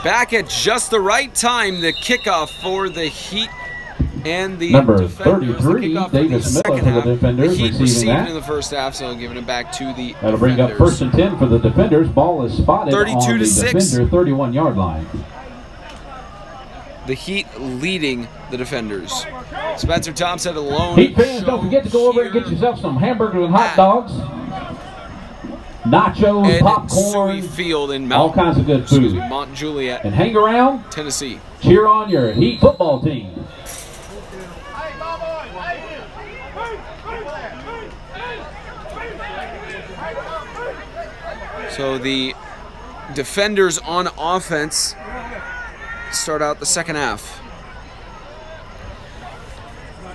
back at just the right time. The kickoff for the Heat and the number Defenders. 33, Davis Miller for the Defenders, the Heat receiving received that in the first half, so giving it back to the That'll bring up Defenders. 1st and 10 for the Defenders. Ball is spotted 32 on to the 6. Defender 31-yard line. The Heat leading the Defenders. Spencer Thompson alone. Heat fans, don't forget to go over and get yourself some hamburgers and hot dogs, nachos, Ed popcorn, Suey Field in all kinds of good food. Mount Juliet, and hang around, Tennessee. cheer on your Heat football team. So the Defenders on offense start out the second half.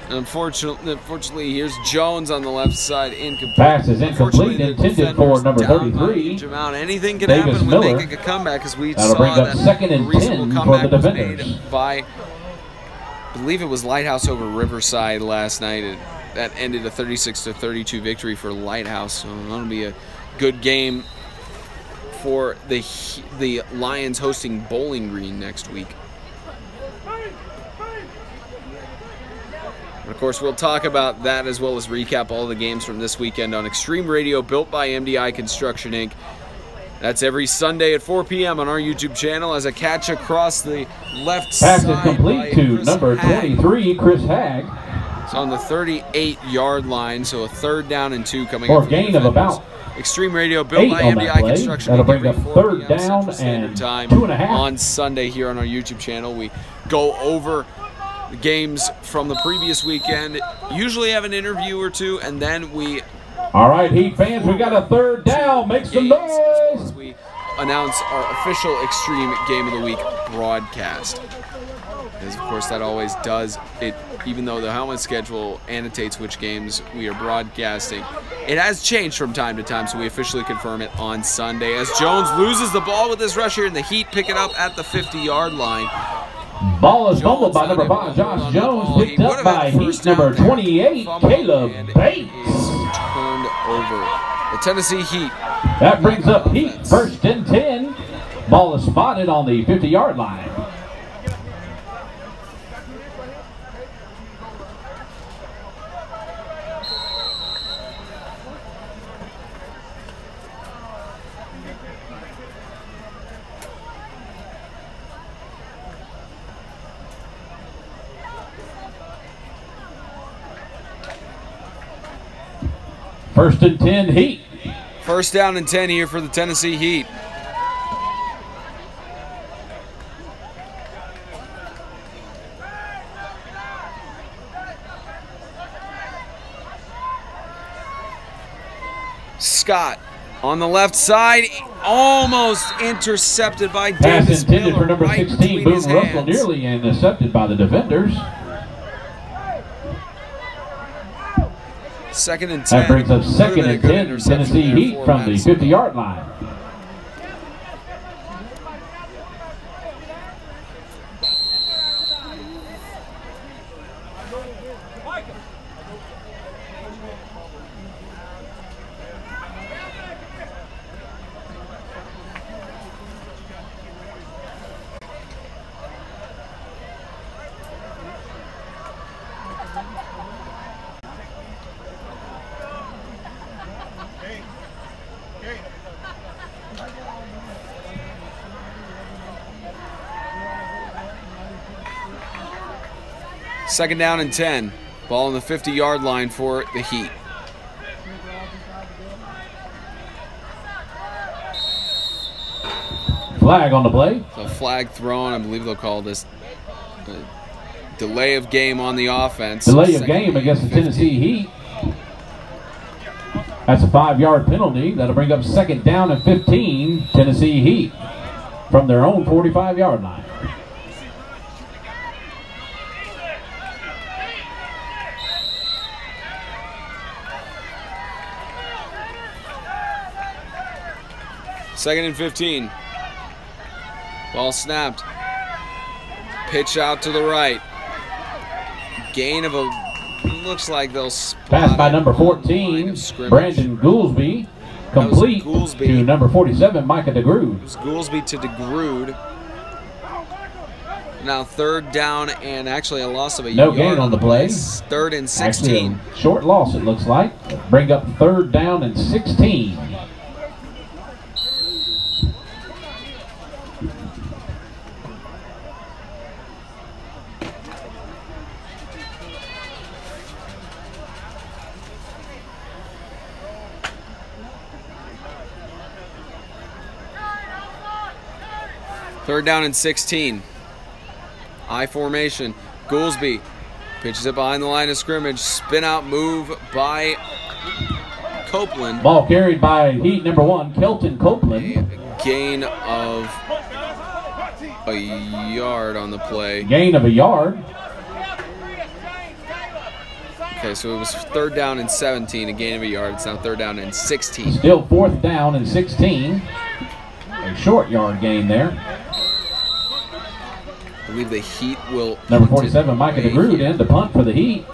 Unfortunately, here's Jones on the left side, incomplete. Pass is incomplete, intended for number 33. Anything can Davis happen when Miller. making a comeback, as we That'll saw bring up that 2nd and a reasonable 10 for comeback the was Defenders. made by, I believe it was Lighthouse over Riverside last night. That ended a 36-32 victory for Lighthouse. So that'll be a good game for the Lions hosting Bowling Green next week. And of course, we'll talk about that as well as recap all the games from this weekend on Extreme Radio, built by MDI Construction, Inc. That's every Sunday at 4 p.m. on our YouTube channel as a catch across the left Pass side. is complete to number 23, Chris Hagg. It's on the 38-yard line, so a 3rd down and 2 coming For up. a gain of about Extreme Radio, built by 8 on that MDI play. Construction. That'll bring every up 4 3rd p.m. down Central Standard and Time 2.5 on Sunday here on our YouTube channel. We go over the games from the previous weekend, usually have an interview or two, and then we... All right, Heat fans, we got a 3rd down. Make some noise. As we announce our official Extreme Game of the Week broadcast. Because, of course, that always does it, even though the helmet schedule annotates which games we are broadcasting. It has changed from time to time, so we officially confirm it on Sunday. As Jones loses the ball with this rush here, and the Heat pick it up at the 50-yard line. Ball is fumbled by number 5, Josh Jones, picked up by Heat number 28, Caleb Bates. Turned over. The Tennessee Heat. That brings up Heat 1st and 10. Ball is spotted on the 50-yard line. First and 10, Heat. 1st down and 10 here for the Tennessee Heat. Scott on the left side, almost intercepted by Pass Davis intended Miller, for number right 16, between Boone his Russell, hands. nearly intercepted by the Defenders. 2nd and 10. That brings up Would have 2nd been a and good 10, interception Tennessee there Heat for from the Madison. 50-yard line. Second down and 10. Ball on the 50-yard line for the Heat. Flag on the play. So flag thrown. I believe they'll call this a delay of game on the offense. Delay of game against the Tennessee Heat. That's a 5-yard penalty. That'll bring up 2nd down and 15, Tennessee Heat from their own 45-yard line. Second and 15. Ball snapped. Pitch out to the right. Gain of a, looks like they'll spot Pass by it number on the line 14, of scrimmage. Brandon Goolsby. Complete Goolsby. to number 47, Micah DeGrood. It was Goolsby to DeGrood. Now third down and actually a loss of a No yard gain on the play. 3rd and 16. Actually a short loss, it looks like. Bring up 3rd down and 16. Third down and 16. I formation. Goolsby pitches it behind the line of scrimmage. Spin out move by Copeland. Ball carried by Heat number 1, Kelton Copeland. A gain of a yard on the play. Gain of a yard. Okay, so it was 3rd down and 17, a gain of a yard. It's now 3rd down and 16. Still 4th down and 16. A short yard gain there. I believe the Heat will. Number 47, Micah DeGrood in to punt for the Heat.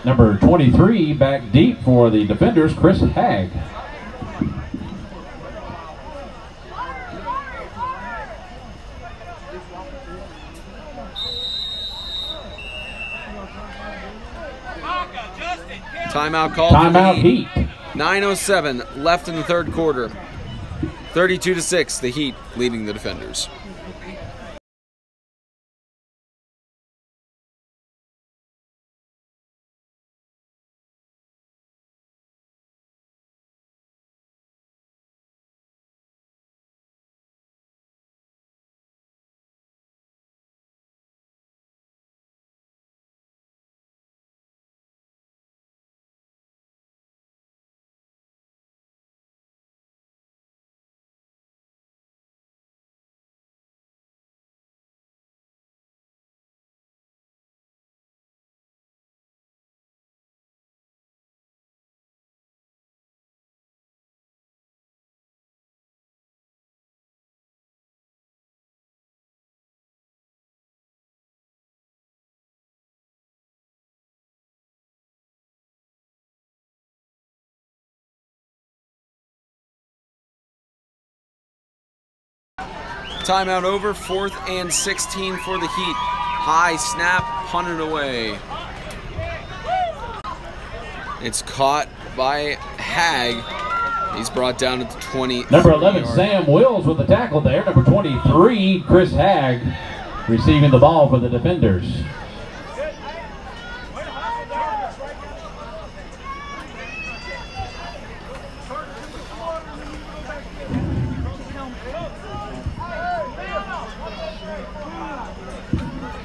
Number 23, back deep for the defenders, Chris Hagg. Timeout called. Timeout Heat. 9:07 left in the 3rd quarter. 32-6, the Heat leading the defenders. Timeout over, 4th and 16 for the Heat. High snap, punted away. It's caught by Hagg. He's brought down at the 20. Number 11, Sam Wills with the tackle there. Number 23, Chris Hagg receiving the ball for the defenders.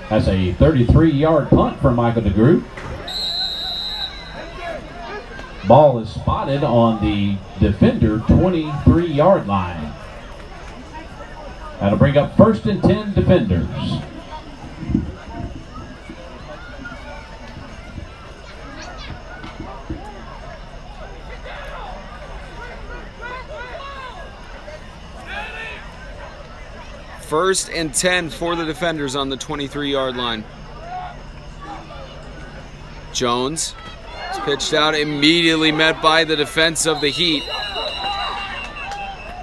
That's a 33-yard punt for Michael DeGrood. Ball is spotted on the defender 23-yard line. That'll bring up 1st and 10 defenders. First and 10 for the defenders on the 23-yard line. Jones is pitched out, immediately met by the defense of the Heat.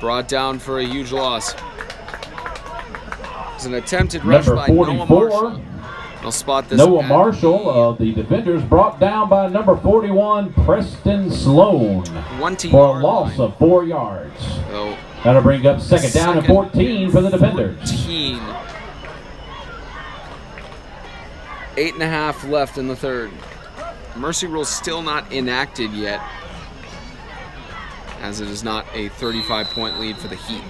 Brought down for a huge loss. It's an attempted rush by Noah Marshall. I'll spot this. Noah Marshall of the defenders brought down by number 41, Preston Sloan, for a loss of 4 yards. So, that'll bring up 2nd down and 14 for the defenders. 14. 8.5 left in the 3rd. Mercy rule still not enacted yet, as it is not a 35-point lead for the Heat.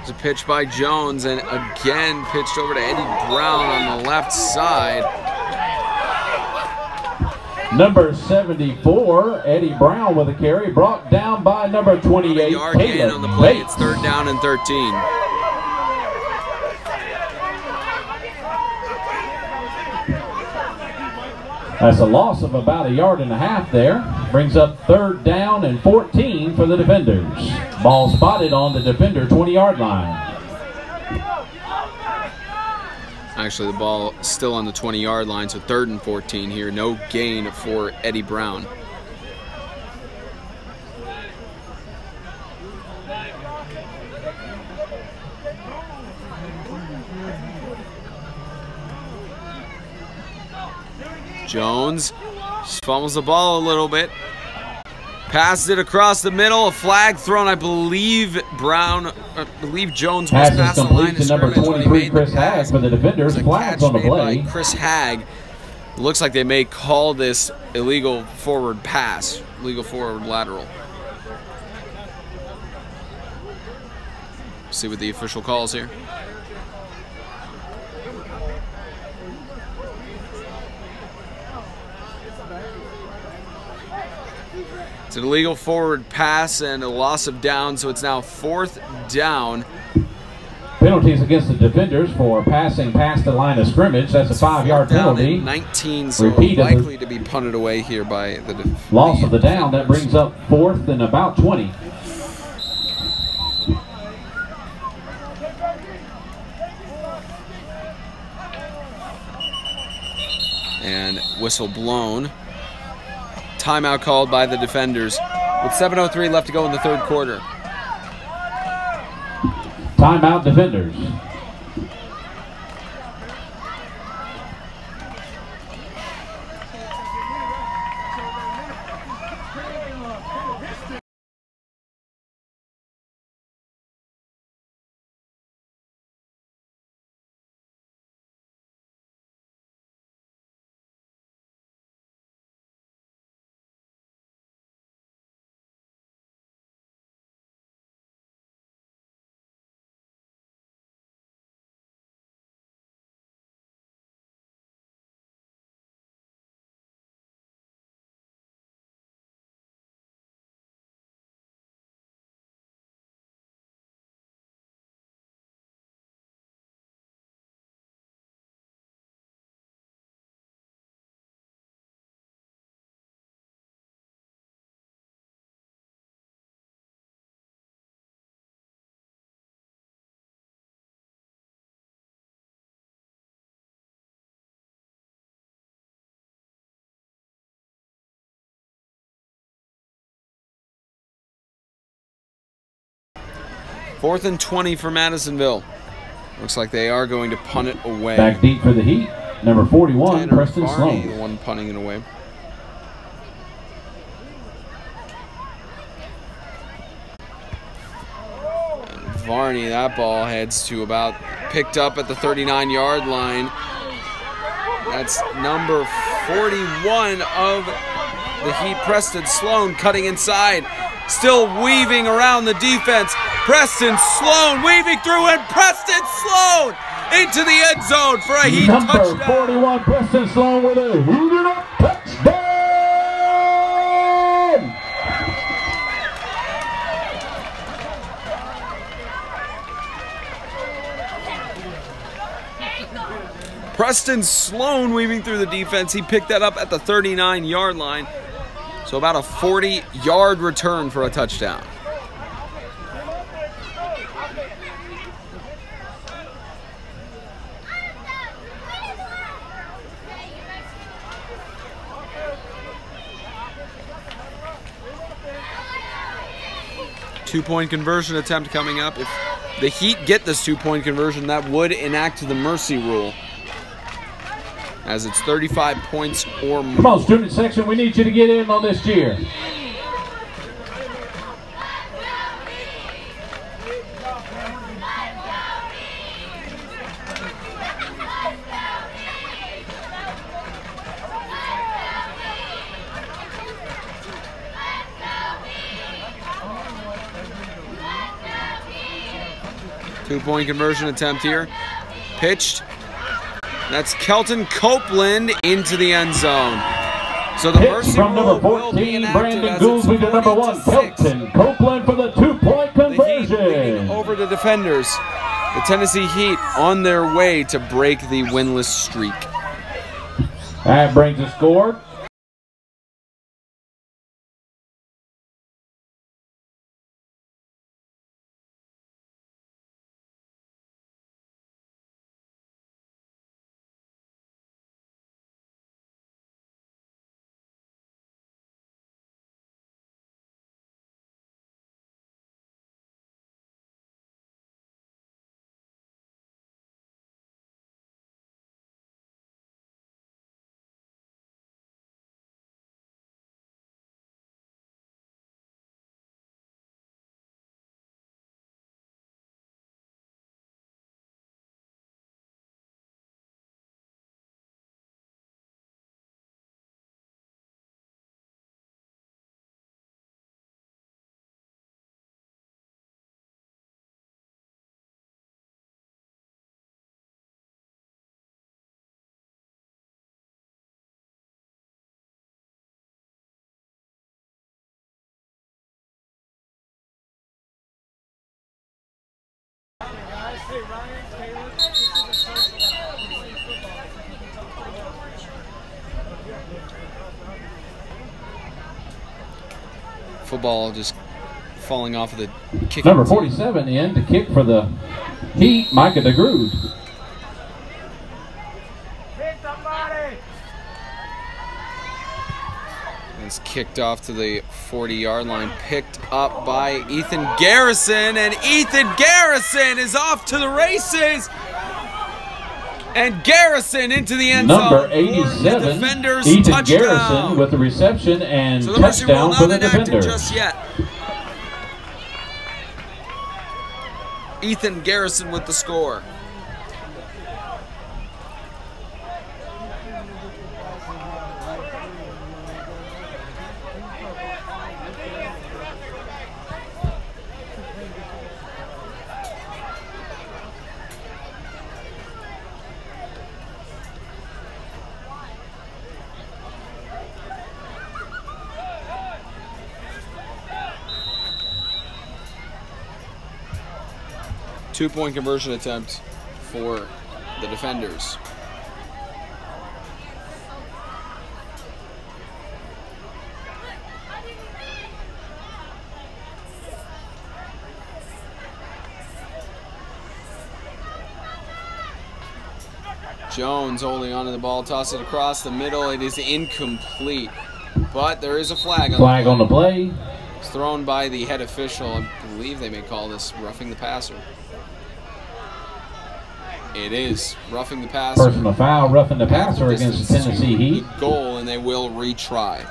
It's a pitch by Jones, and again pitched over to Eddie Brown on the left side. Number 74, Eddie Brown with a carry, brought down by number 28, yard gain on the play. It's 3rd down and 13. That's a loss of about 1.5 yards there. Brings up 3rd down and 14 for the defenders. Ball spotted on the defender 20-yard line. Actually, the ball still on the 20-yard line, so 3rd and 14 here. No gain for Eddie Brown. Jones fumbles the ball a little bit. Passes it across the middle. A flag thrown. I believe Jones was past the line of scrimmage when he made the pass. For the defenders, flags on the play. By Chris Hagg. It looks like they may call this illegal forward pass, illegal forward lateral. See what the official calls here. It's an illegal forward pass and a loss of down, so it's now 4th down. Penalties against the defenders for passing past the line of scrimmage. That's a 5-yard penalty. 19, so likely to be punted away here by the loss of the down. That brings up 4th and about 20. And whistle blown. Timeout called by the defenders with 7:03 left to go in the 3rd quarter. Timeout, defenders. Fourth and 20 for Madisonville. Looks like they are going to punt it away. Back deep for the Heat. Number 41, Preston Sloan. The one punting it away. And Varney, that ball heads to about, picked up at the 39-yard line. That's number 41 of the Heat, Preston Sloan, cutting inside. Still weaving around the defense. Preston Sloan weaving through, and Preston Sloan into the end zone for a Heat touchdown. Number 41, Preston Sloan with a Heated up touchdown! Preston Sloan weaving through the defense. He picked that up at the 39-yard line. So about a 40-yard return for a touchdown. Two-point conversion attempt coming up. If the Heat get this two-point conversion, that would enact the mercy rule, as it's 35 points or more. Come on, student section, we need you to get in on this cheer. Two-point conversion attempt here. Pitched. That's Kelton Copeland into the end zone. So the mercy from rule number 14, Brandon Goolsby to number 1, Kelton Copeland for the two-point conversion. The Heat over the defenders. The Tennessee Heat on their way to break the winless streak. That brings a score Football just falling off of the kick. Number 47 in to kick for the Heat, Micah DeGrood. It's kicked off to the 40-yard line, picked up by Ethan Garrison, and Ethan Garrison is off to the races. And Garrison into the end zone. Number 87, the Defenders Ethan touchdown. Garrison with the reception and so the Mercy Rule touchdown not for the enacted Defenders. just yet. Ethan Garrison with the score. Two-point conversion attempt for the Defenders. Jones holding onto the ball, toss it across the middle. It is incomplete, but there is a flag on the play. It's thrown by the head official. I believe they may call this roughing the passer. It is roughing the passer. Personal foul, roughing the passer against the Tennessee Heat. Goal, and they will retry.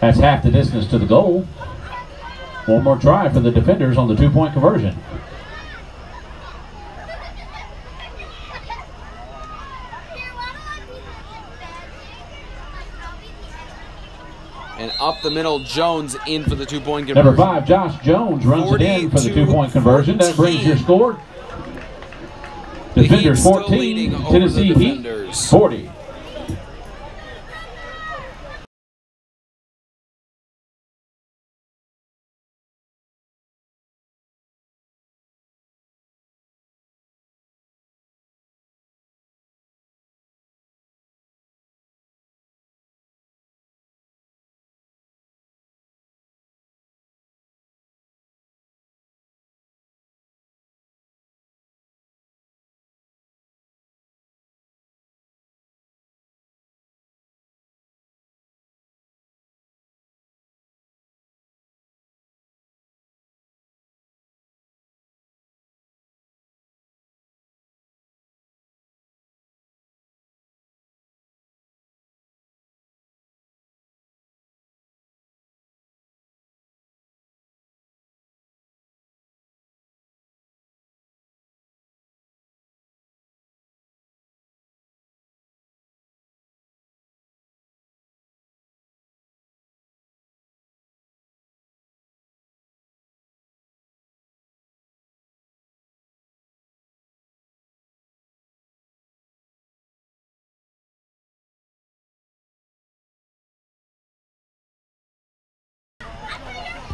That's half the distance to the goal. One more try for the Defenders on the two-point conversion. And up the middle, Jones in for the two-point conversion. Number 5, Josh Jones runs it in for the two-point conversion. That brings your score. Defenders 14, Tennessee Heat 40.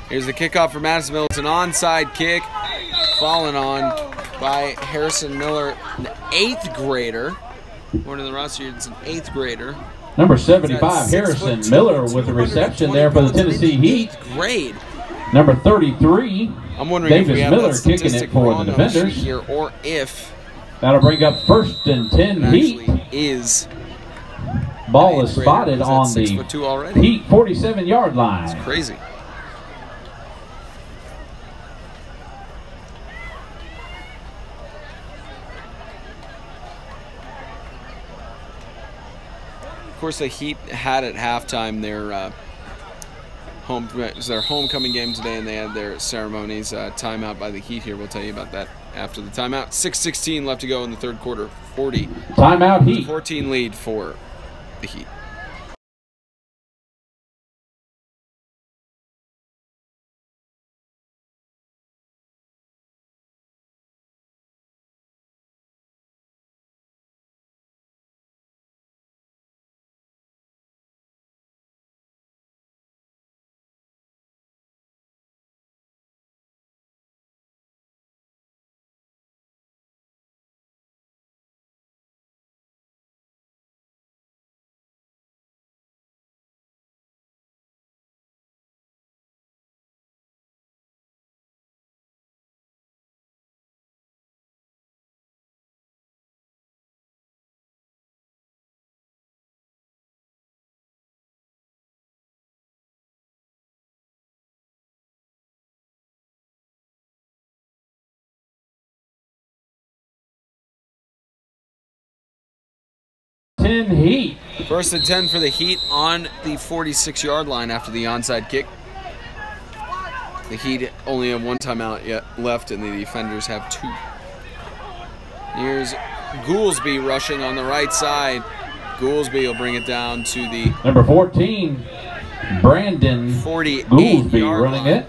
Here's the kickoff for Madisonville. It's an onside kick, fallen on by Harrison Miller, an 8th grader. According to the roster, it's an 8th grader. Number 75, Harrison Miller with the reception there for the Tennessee Heat. 8th grade. Number 33, I'm wondering Davis if we have Miller that kicking it for the Defenders. Here, or if that'll bring up 1st and 10 Heat. Is ball is spotted on the Heat 47-yard line. It's crazy. Of course, the Heat had at halftime their their homecoming game today, and they had their ceremonies. Timeout by the Heat here. We'll tell you about that after the timeout. 6:16 left to go in the third quarter. 40. Timeout Heat. 14 lead for the Heat. 10 Heat. First and 10 for the Heat on the 46-yard line after the onside kick. The Heat only have one timeout yet left, and the defenders have 2. Here's Goolsby rushing on the right side. Goolsby will bring it down to the number 14, Brandon 48 Goolsby running it.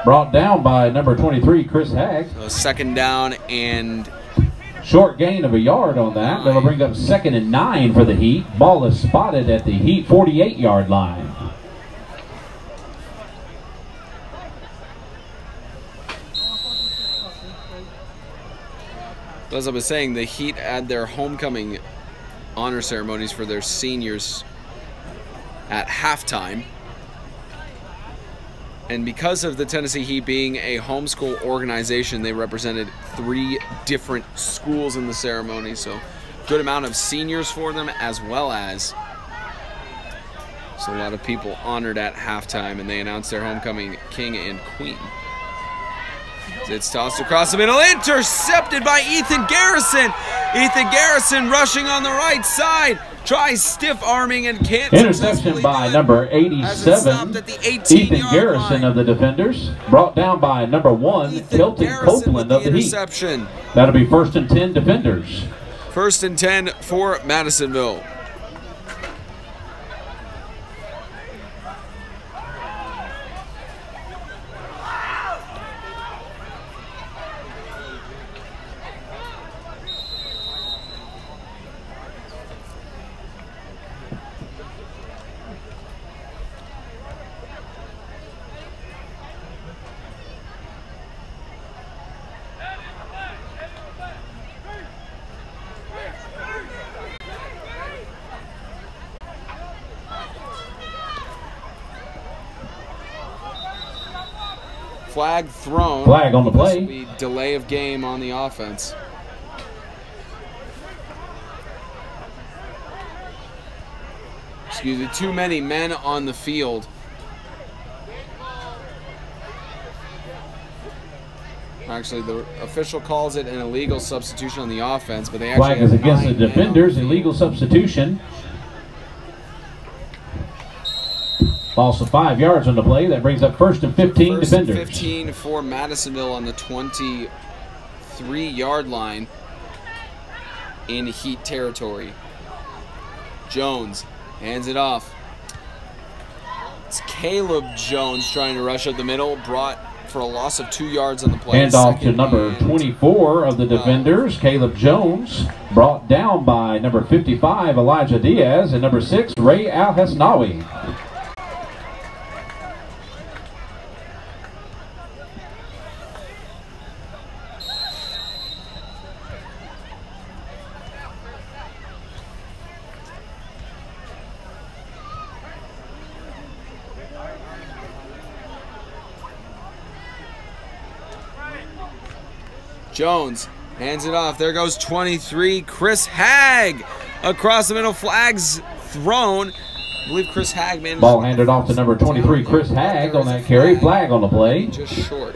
Brought down by number 23, Chris Hagg. So second down and short gain of a yard on that. That'll bring up 2nd and 9 for the Heat. Ball is spotted at the Heat 48-yard line. As I was saying, the Heat had their homecoming honor ceremonies for their seniors at halftime. And because of the Tennessee Heat being a homeschool organization, they represented 3 different schools in the ceremony. So good amount of seniors for them, as well as a lot of people honored at halftime, and they announced their homecoming king and queen. It's tossed across the middle, intercepted by Ethan Garrison. Ethan Garrison rushing on the right side, tries stiff arming and can't. Interception by number 87, Ethan Garrison of the defenders. Brought down by number 1, Kelton Copeland of the Heat. That'll be 1st and 10 defenders. 1st and 10 for Madisonville. Flag thrown. Flag on the play. This will be delay of game on the offense. Excuse me, too many men on the field. Actually, the official calls it an illegal substitution on the offense, but they actually flag is against the defenders. Illegal substitution. Loss of 5 yards on the play. That brings up 1st and 15 First defenders. And 15 for Madisonville on the 23-yard line in Heat territory. Jones hands it off. It's Caleb Jones trying to rush up the middle, brought for a loss of 2 yards on the play. Hand off to number 24 of the defenders, Caleb Jones. Brought down by number 55, Elijah Diaz, and number 6, Ray Al-Hasnawi. Jones hands it off. There goes 23, Chris Hagg. Across the middle, flags thrown. I believe Chris Hagg managed. Ball handed off to number 23, Chris Hagg on that carry. Flag on the play. Just short.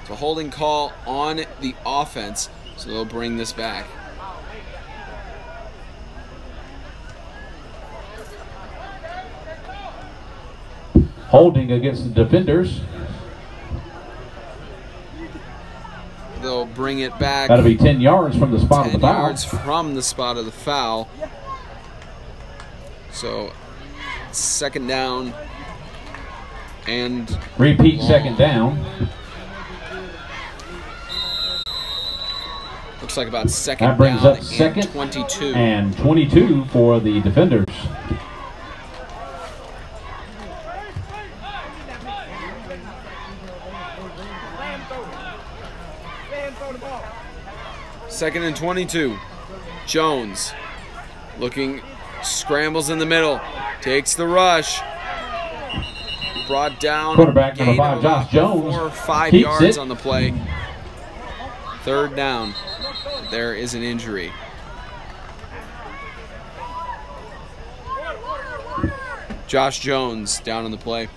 It's a holding call on the offense, so they'll bring this back. Holding against the defenders. They'll bring it back. That'll be 10 yards from the spot of the foul. 10 yards from the spot of the foul. So, 2nd down and repeat long. 2nd down. Looks like about 2nd that brings down up 2nd and 22. And 22 for the defenders. Second and 22. Jones looking, scrambles in the middle, takes the rush. Brought down. Quarterback number 5, Josh Jones. 4 or 5 yards on the play. 3rd down. There is an injury. Josh Jones down on the play.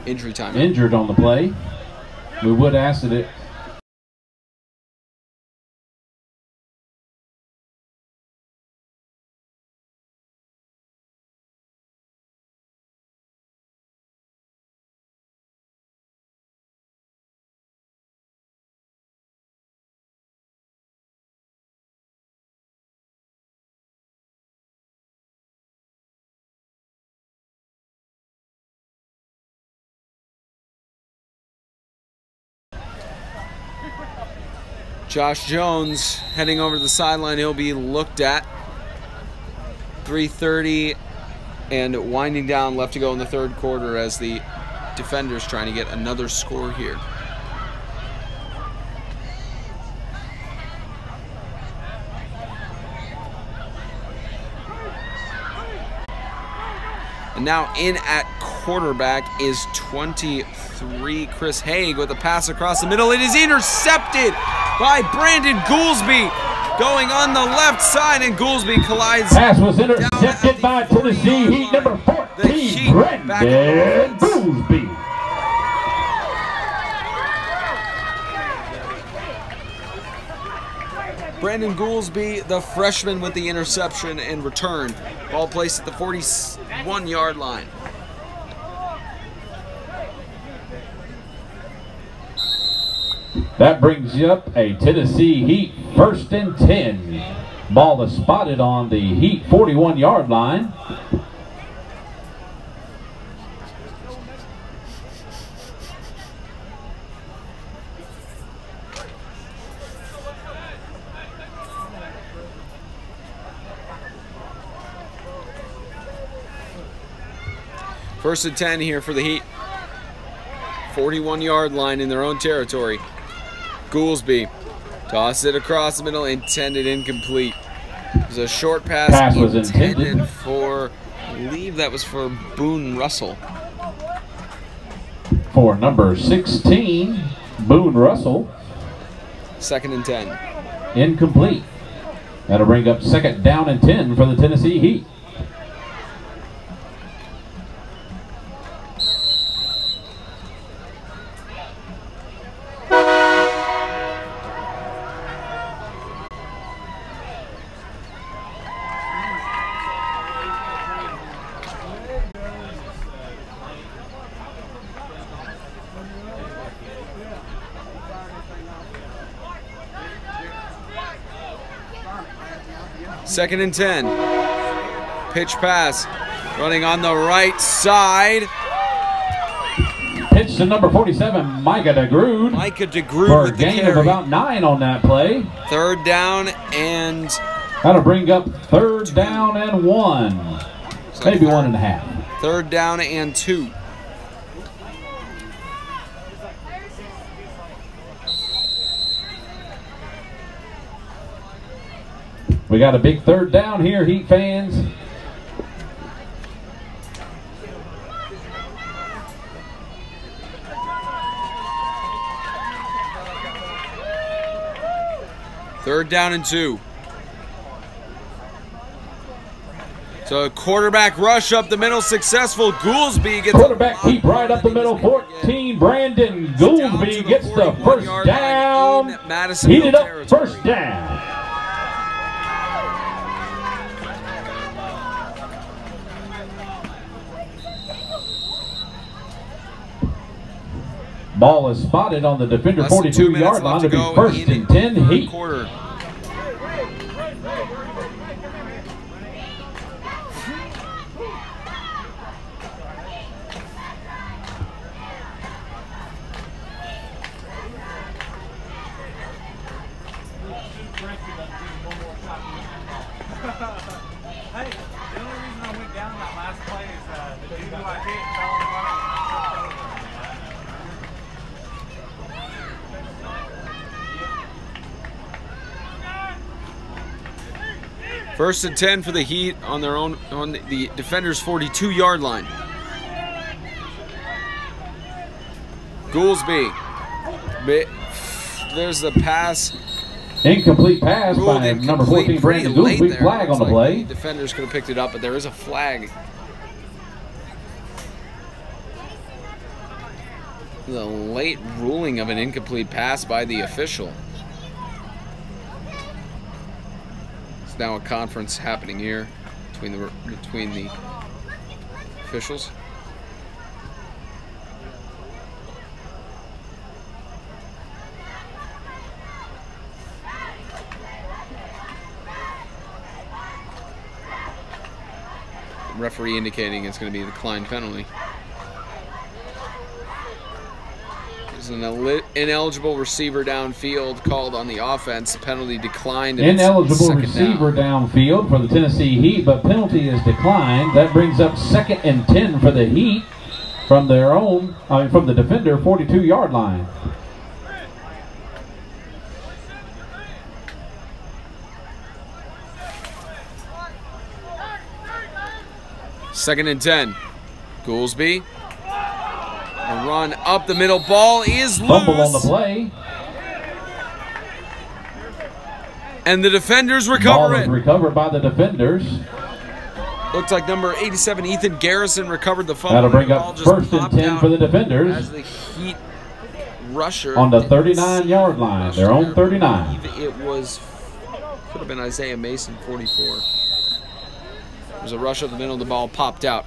Injury time. Injured on the play. We would ask that it. Josh Jones heading over to the sideline. He'll be looked at. 3:30 and winding down, left to go in the third quarter as the defenders trying to get another score here. And now in at quarterback is 23, Chris Haig with a pass across the middle. It is intercepted by Brandon Goolsby going on the left side, and Goolsby collides. Pass was intercepted by Tennessee Heat number 14, Brandon Goolsby. Brandon Goolsby, the freshman, with the interception and return. Ball placed at the 41-yard line. That brings you up a Tennessee Heat 1st and 10. Ball is spotted on the Heat 41-yard line. First and 10 here for the Heat. 41-yard line in their own territory. Goolsby tosses it across the middle, intended incomplete. It was a short pass was intended for, I believe that was for Boone Russell. For number 16, Boone Russell. 2nd and 10. Incomplete. That'll bring up 2nd down and 10 for the Tennessee Heat. Second and 10. Pitch pass. Running on the right side. Pitch to number 47, Micah DeGrood. Micah DeGrood for with a the gain carry. of about 9 on that play. 3rd down and... That'll bring up 3rd down and 1. Maybe 1.5. 3rd down and 2. We got a big 3rd down here, Heat fans. Third down and 2. So a quarterback rush up the middle, successful. Goolsby gets quarterback keep right up the middle. 14, Brandon Goolsby gets the 1st down. Madisonville Heated up territory. 1st down. Ball is spotted on the defender 42-yard line to be 1st and 10 Heat. Quarter. Hey, the only reason I went down that last play is the dude who I hit fell in front of me. First and 10 for the Heat on their own, on the defender's 42-yard line. Goolsby. There's the pass. Incomplete pass by number 14, Brandon Goolsby. Flag on the play. The defenders could have picked it up, but there is a flag. the late ruling of an incomplete pass by the official. It's now a conference happening here between the officials. The referee indicating it's going to be a declined penalty. There's an ineligible receiver downfield called on the offense. The penalty declined. Ineligible receiver downfield for the Tennessee Heat, but penalty is declined. That brings up 2nd and 10 for the Heat from from the defender 42-yard line. Second and 10. Goolsby. A run up the middle. Ball is loose. Fumble on the play. And the defenders recover it. Ball is recovered by the defenders. Looks like number 87, Ethan Garrison, recovered the fumble. That'll bring up 1st and 10 for the defenders. As the Heat rusher on the 39-yard line. Their own 39. It could have been Isaiah Mason, 44. There's a rush up the middle, the ball popped out.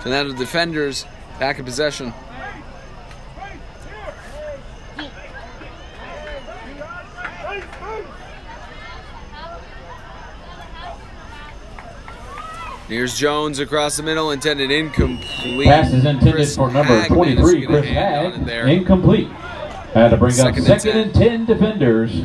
So now the defenders back in possession. Here's Jones across the middle, intended incomplete. Pass is intended for number 23, Chris Hagg. Incomplete. Had to bring up 2nd and 10 defenders.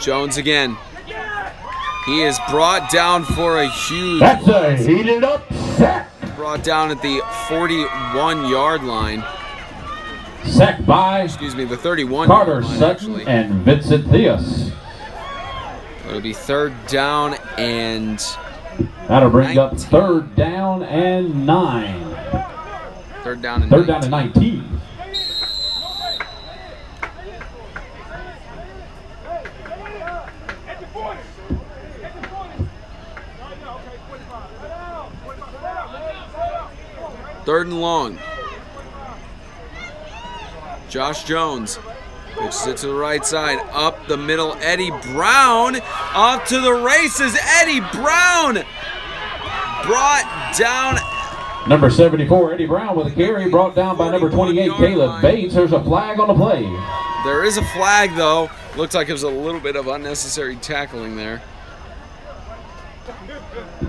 Jones again. He is brought down for a huge... That's a heated up sack. Brought down at the 41-yard line. Sacked by... Excuse me, the 31-yard Carter line, Sutton actually. And Vincent Theus. It'll be 3rd down and... That'll bring up 3rd down and 9. 3rd down and 3rd down and 19. Third and long. Josh Jones pitches it to the right side, up the middle. Eddie Brown off to the races. Eddie Brown brought down. Number 74, Eddie Brown with a carry, brought down by number 28, Caleb Bates. There's a flag on the play. There is a flag, though. Looks like it was a little bit of unnecessary tackling there.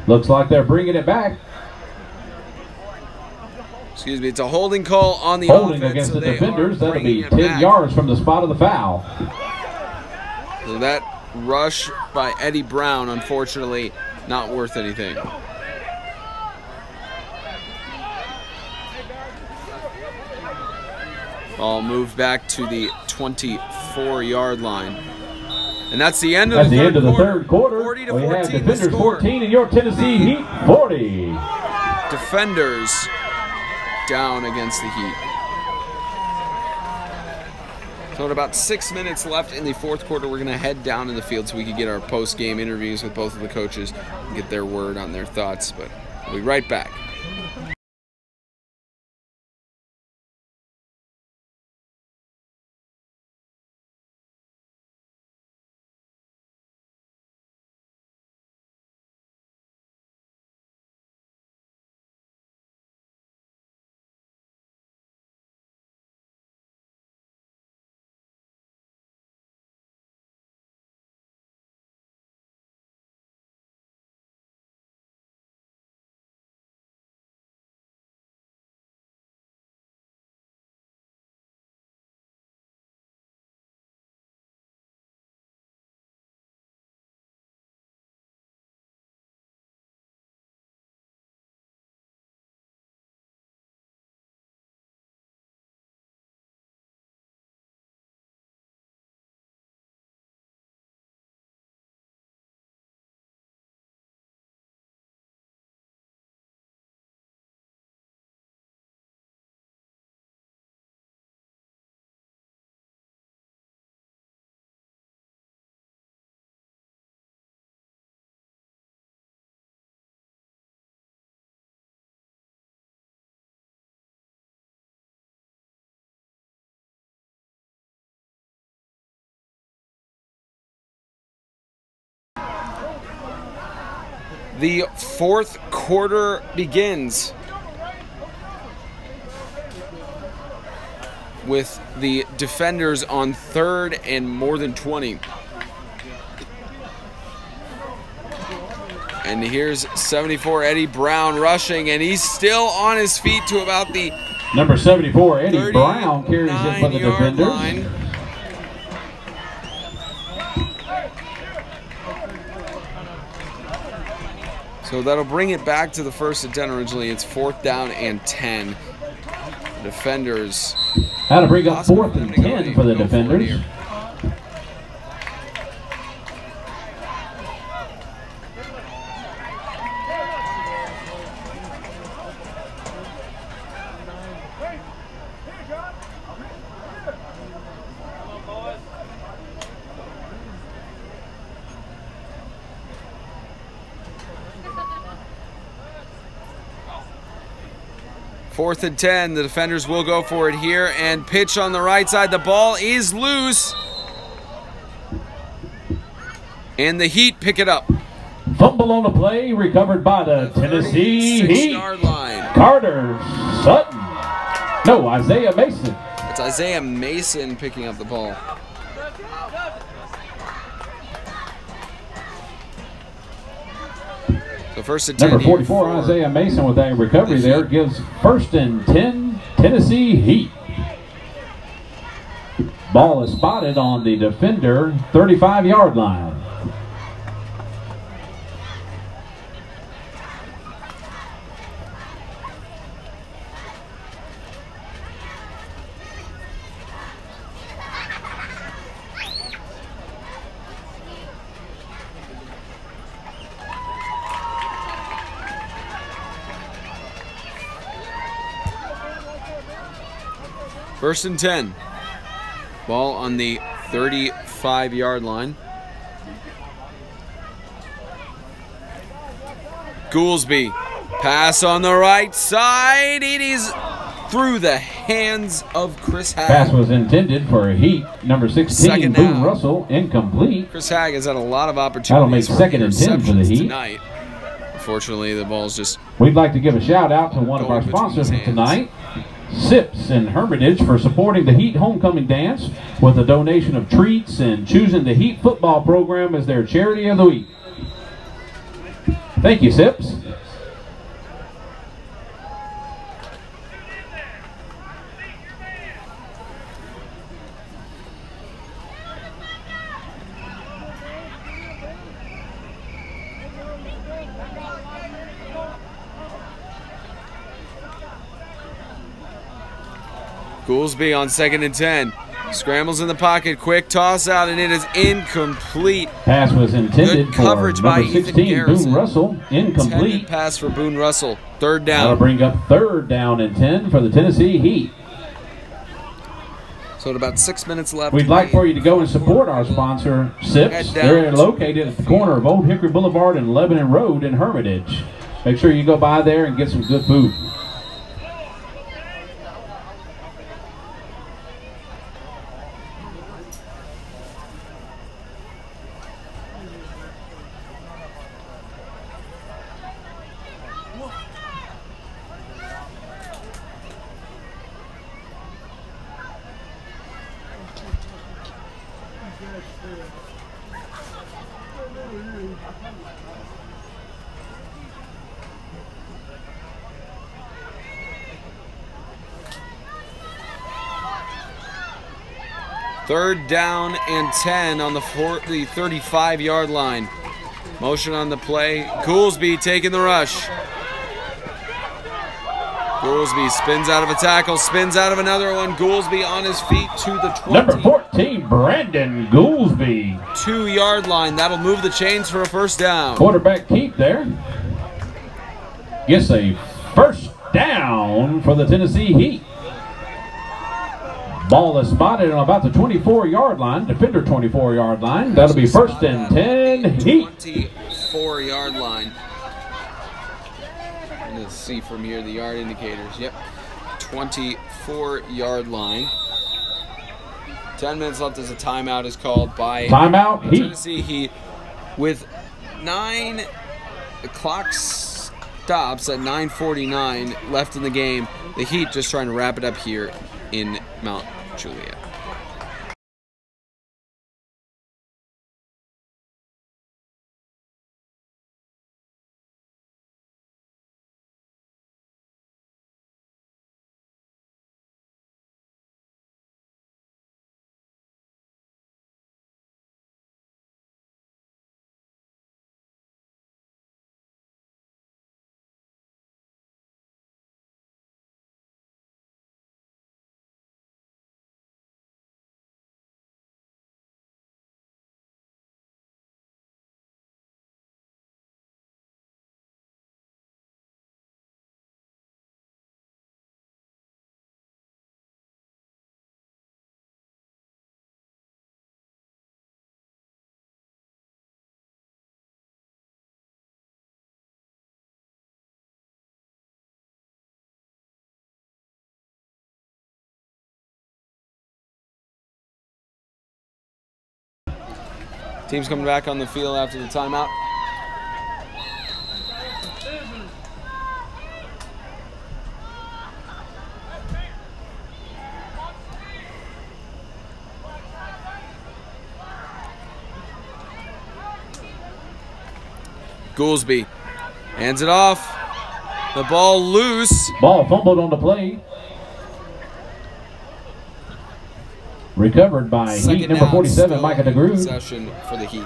Looks like they're bringing it back. Excuse me, it's a holding call on the holding offense, against so the defenders. That'll be 10 back. yards from the spot of the foul. So that rush by Eddie Brown, unfortunately, not worth anything. Ball moved back to the 24-yard line. And that's the end of the third quarter. 40 to 14. We have defenders 14 and your Tennessee Heat 40. Defenders down against the Heat. So with about 6 minutes left in the 4th quarter, we're going to head down to the field so we can get our post-game interviews with both of the coaches and get their word on their thoughts. But we'll be right back. The fourth quarter begins with the defenders on 3rd and more than 20. And here's 74 Eddie Brown rushing, and he's still on his feet to about the number 74 Eddie Brown carries it for the defenders. Line. So that'll bring it back to the 1st and 10 originally. It's 4th down and 10. The defenders. How to bring up 4th and 10 for the defenders. Fourth and 10, the defenders will go for it here and pitch on the right side. The ball is loose. And the Heat pick it up. Fumble on the play, recovered by the Tennessee Heat. 36-yard line. Carter Sutton. No, Isaiah Mason. It's Isaiah Mason picking up the ball. So 1st and 10. Number 44, Isaiah Mason with that recovery there gives 1st and 10, Tennessee Heat. Ball is spotted on the defender 35-yard line. First and 10. Ball on the 35-yard line. Goolsby. Pass on the right side. It is through the hands of Chris Hagg. Pass was intended for a Heat. Number 16, Boone Russell, incomplete. Chris Hagg has had a lot of opportunities. That'll make 2nd and 10 for the Heat. Tonight. Unfortunately, the ball's just... We'd like to give a shout out to one of our sponsors for tonight, Sips in Hermitage, for supporting the Heat Homecoming Dance with a donation of treats and choosing the Heat football program as their charity of the week. Thank you, Sips. Goolsby on 2nd and 10. Scrambles in the pocket, quick toss out, and it is incomplete. Pass was intended Good coverage for by number 16, Boone Russell, incomplete. Intended pass for Boone Russell, 3rd down. That'll bring up 3rd down and 10 for the Tennessee Heat. So at about 6 minutes left. We'd like for you to go and support our sponsor, Sips. They're located at the corner of Old Hickory Boulevard and Lebanon Road in Hermitage. Make sure you go by there and get some good food. Third down and 10 on the 35-yard line. Motion on the play. Goolsby taking the rush. Goolsby spins out of a tackle, spins out of another one. Goolsby on his feet to the 20. Number 14, Brandon Goolsby. 2-yard line. That'll move the chains for a first down. Quarterback keep there. Gets a first down for the Tennessee Heat. Ball is spotted on about the 24-yard line, defender 24-yard line. That'll be first and 10, Heat. 24-yard line. Let's see from here the yard indicators. Yep, 24-yard line. 10 minutes left as a timeout is called by Timeout, Heat. Tennessee Heat with the clock stops at 9:49 left in the game. The Heat just trying to wrap it up here in Mount Juliet. Team's coming back on the field after the timeout. Goolsby hands it off. The ball loose. Ball fumbled on the play. Recovered by Heat number 47, Micah DeGrood. Possession for the Heat.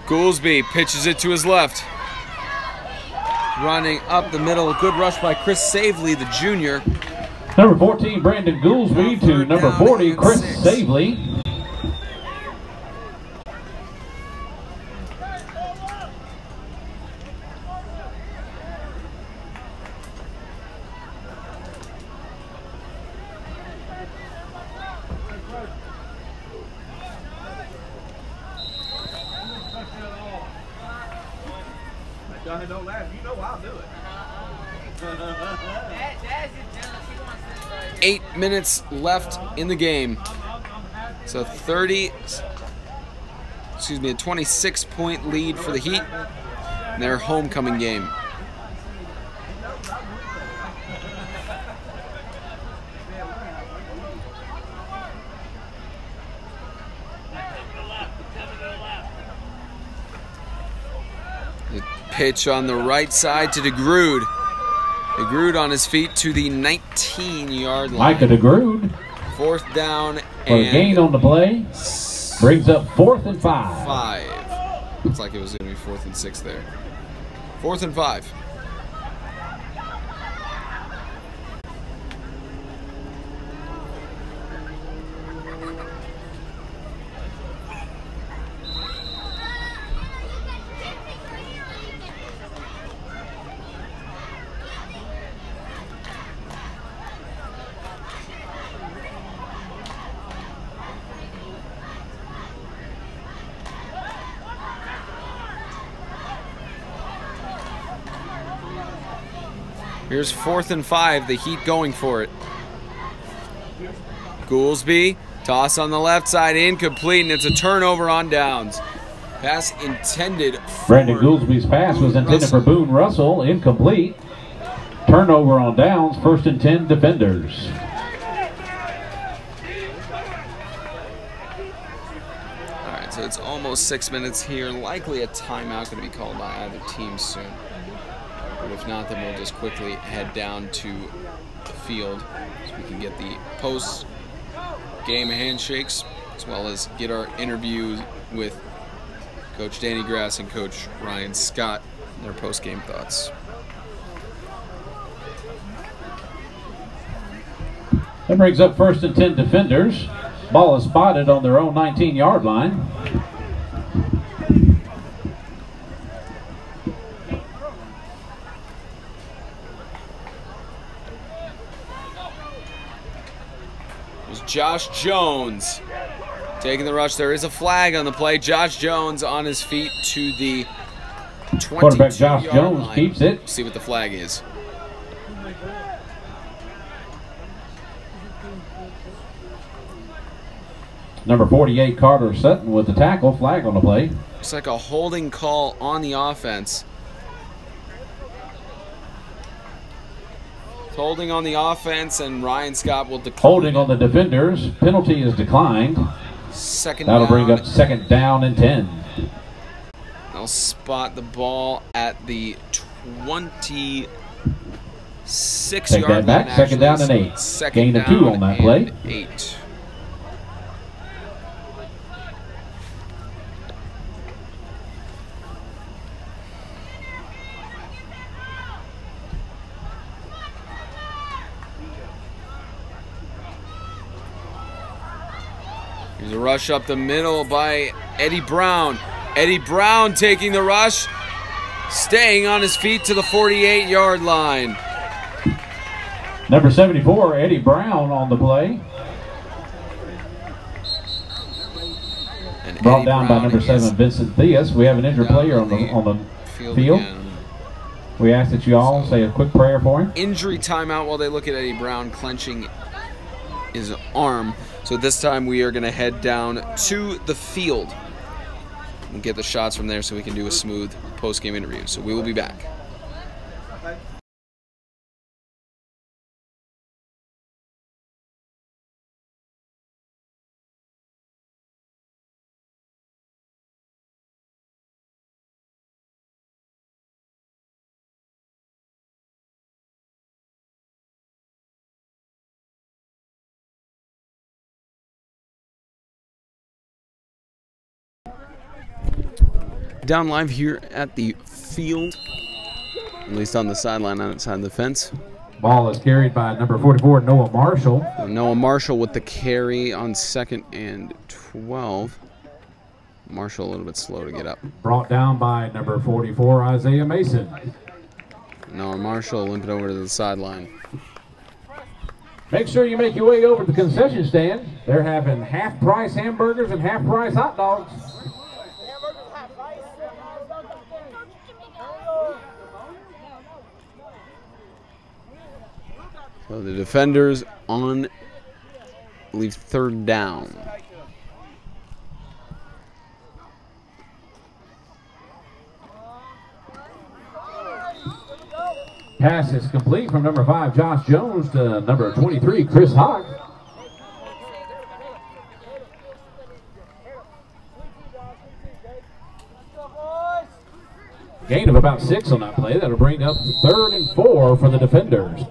Goolsby pitches it to his left. Running up the middle. Good rush by Chris Savely, the junior. Number 14, Brandon Goolsby to number 40, Chris Savely. Don't laugh. You know I'll do it. 8 minutes left in the game. So a 26-point lead for the Heat in their homecoming game. Pitch on the right side to DeGrood. DeGrood on his feet to the 19-yard line. Micah DeGrood. Fourth down For a gain on the play. Brings up 4th and 5. Looks like it was going to be 4th and 6 there. 4th and 5. Here's 4th and 5, the Heat going for it. Goolsby, toss on the left side, incomplete, and it's a turnover on downs. Pass intended for Brandon Goolsby's pass was intended for Boone Russell, incomplete. Turnover on downs, 1st and 10 defenders. All right, so it's almost 6 minutes here. Likely a timeout going to be called by either team soon. But if not, then we'll just quickly head down to the field so we can get the post-game handshakes as well as get our interview with Coach Danny Grass and Coach Ryan Scott and their post-game thoughts. That brings up 1st and 10 defenders. Ball is spotted on their own 19-yard line. There's Josh Jones taking the rush. There is a flag on the play. Josh Jones on his feet to the 22-yard Quarterback Josh Jones line. keeps it. See what the flag is. Number 48, Carter Sutton with the tackle. Flag on the play. It's like a holding call on the offense. It's holding on the offense, and Ryan Scott will decline. Holding on the defenders. Penalty is declined. That'll bring up 2nd down and 10. They'll spot the ball at the 26-yard Take that back. line. 2nd down and 8. Gain of 2 on that play. 8. Here's a rush up the middle by Eddie Brown. Eddie Brown taking the rush, staying on his feet to the 48-yard line. Number 74, Eddie Brown on the play. And Brought Eddie down Brown by number 7, Vincent Theus. We have an injured player on the field. Again. We ask that you all say a quick prayer for him. Injury timeout while they look at Eddie Brown clenching his arm. So this time we are going to head down to the field and get the shots from there so we can do a smooth post-game interview. So we will be back. Down live here at the field, at least on the sideline outside the fence. Ball is carried by number 44, Noah Marshall. Noah Marshall with the carry on 2nd and 12. Marshall a little bit slow to get up. Brought down by number 44, Isaiah Mason. Noah Marshall limping over to the sideline. Make sure you make your way over to the concession stand. They're having half-price hamburgers and half-price hot dogs. So the defenders on, leave 3rd down. Pass is complete from number 5, Josh Jones, to number 23, Chris Hawk. Gain of about 6 on that play. That'll bring up 3rd and 4 for the defenders.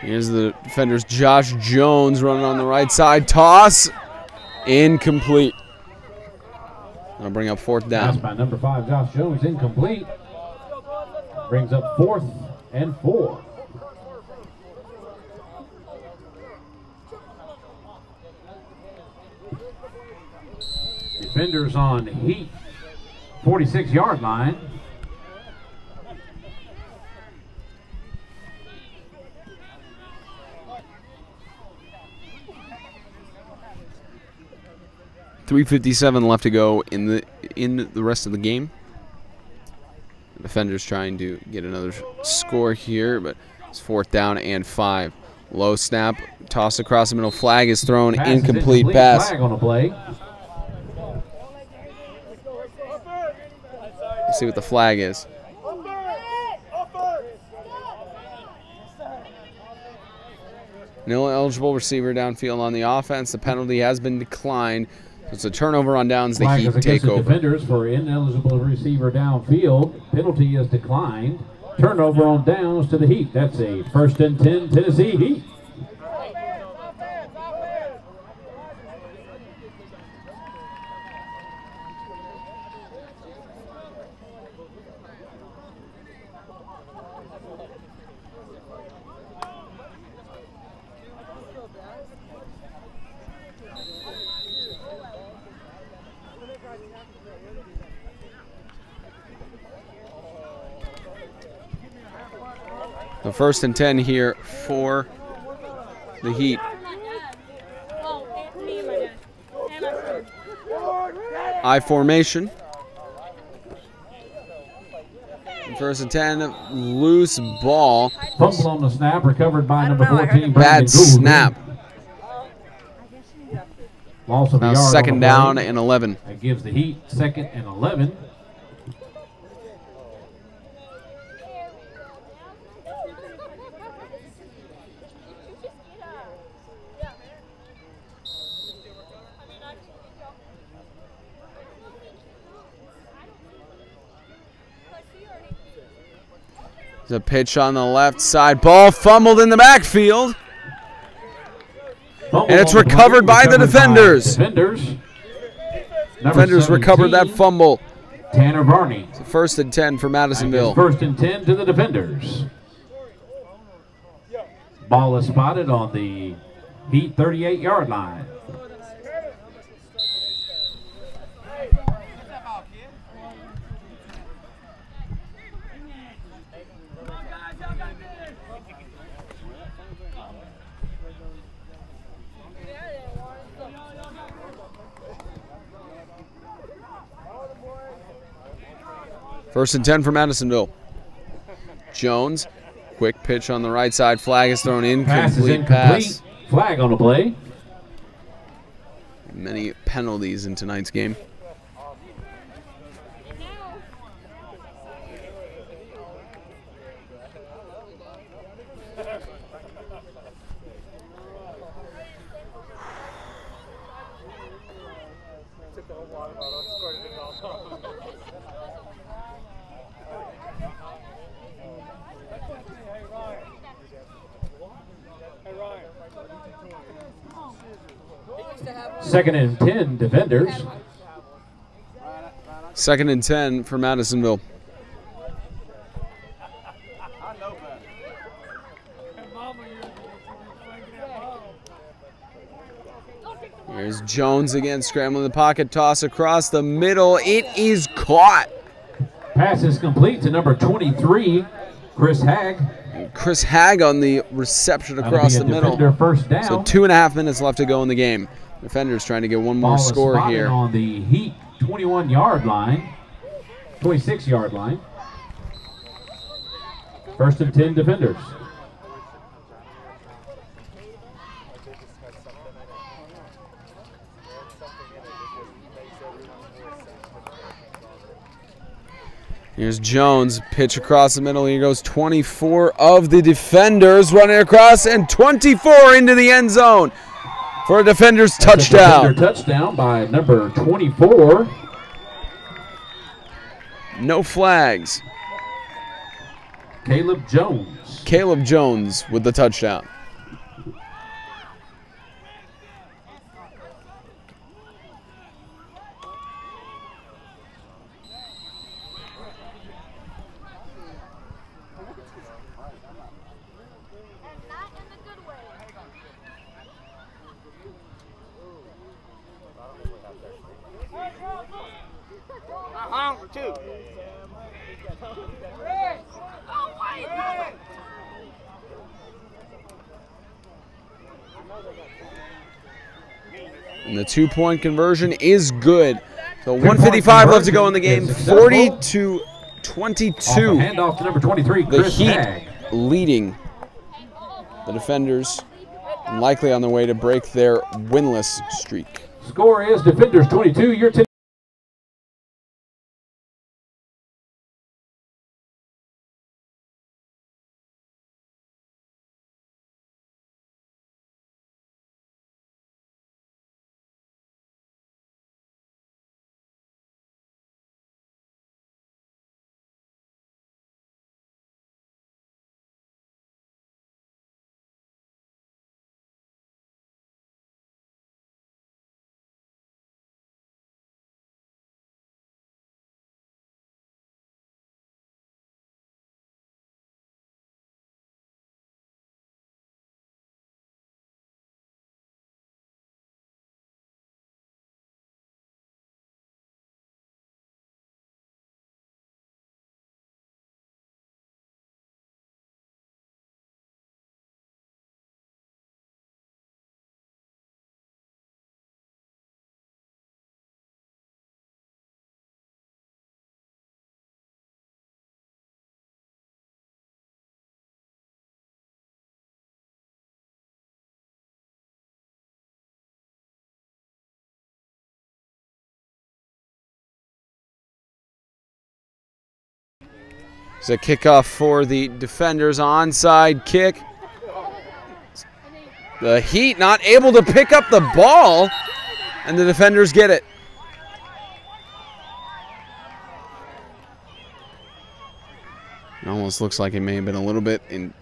Here's the defenders, Josh Jones running on the right side. Toss, incomplete. That'll bring up 4th down. Pass by number 5, Josh Jones, incomplete. Brings up 4th and 4. Defenders on heat, 46-yard line. .357 left to go in the rest of the game. The defenders trying to get another score here, but it's 4th down and 5. Low snap, toss across the middle. Flag is thrown, incomplete pass. Flag on the play. Let's see what the flag is. No eligible receiver downfield on the offense. The penalty has been declined. It's a turnover on downs. The Heat take over. Defenders for ineligible receiver downfield. Penalty is declined. Turnover on downs to the Heat. That's a 1st and 10 Tennessee Heat. The 1st and 10 here for the Heat. I formation. 1st and 10, loose ball. Fumble on the snap, recovered by number 14. Bad snap. Loss of a yard. 2nd down and 11. That gives the Heat 2nd and 11. There's a pitch on the left side. Ball fumbled in the backfield. And it's recovered by the defenders. Defenders recovered that fumble. Tanner Varney. It's a 1st and 10 for Madisonville. 1st and 10 to the defenders. Ball is spotted on the Heat 38-yard line. First and 10 for Madisonville. Jones, quick pitch on the right side. Flag is thrown. Incomplete pass. Flag on the play. Many penalties in tonight's game. Second and 10 defenders. 2nd and 10 for Madisonville. Here's Jones again, scrambling the pocket, toss across the middle. It is caught. Pass is complete to number 23, Chris Hagg. Chris Hagg on the reception across the middle. First down. So 2.5 minutes left to go in the game. Defenders trying to get one more score here. On the Heat 21-yard line, 26-yard line. 1st and 10 defenders. Here's Jones, pitch across the middle. Here goes 24 of the defenders running across, and 24 into the end zone for a defender's touchdown. Defender touchdown by number 24. No flags. Caleb Jones. Caleb Jones with the touchdown. And the 2-point conversion is good. So 1:55 left to go in the game. 40-22. Handoff to number 23, the Chris Heat Hagg. leading the defenders, and likely on their way to break their winless streak. Score is defenders 22, your 10. It's a kickoff for the defenders. Onside kick. The Heat not able to pick up the ball, and the defenders get it. It almost looks like it may have been a little bit in.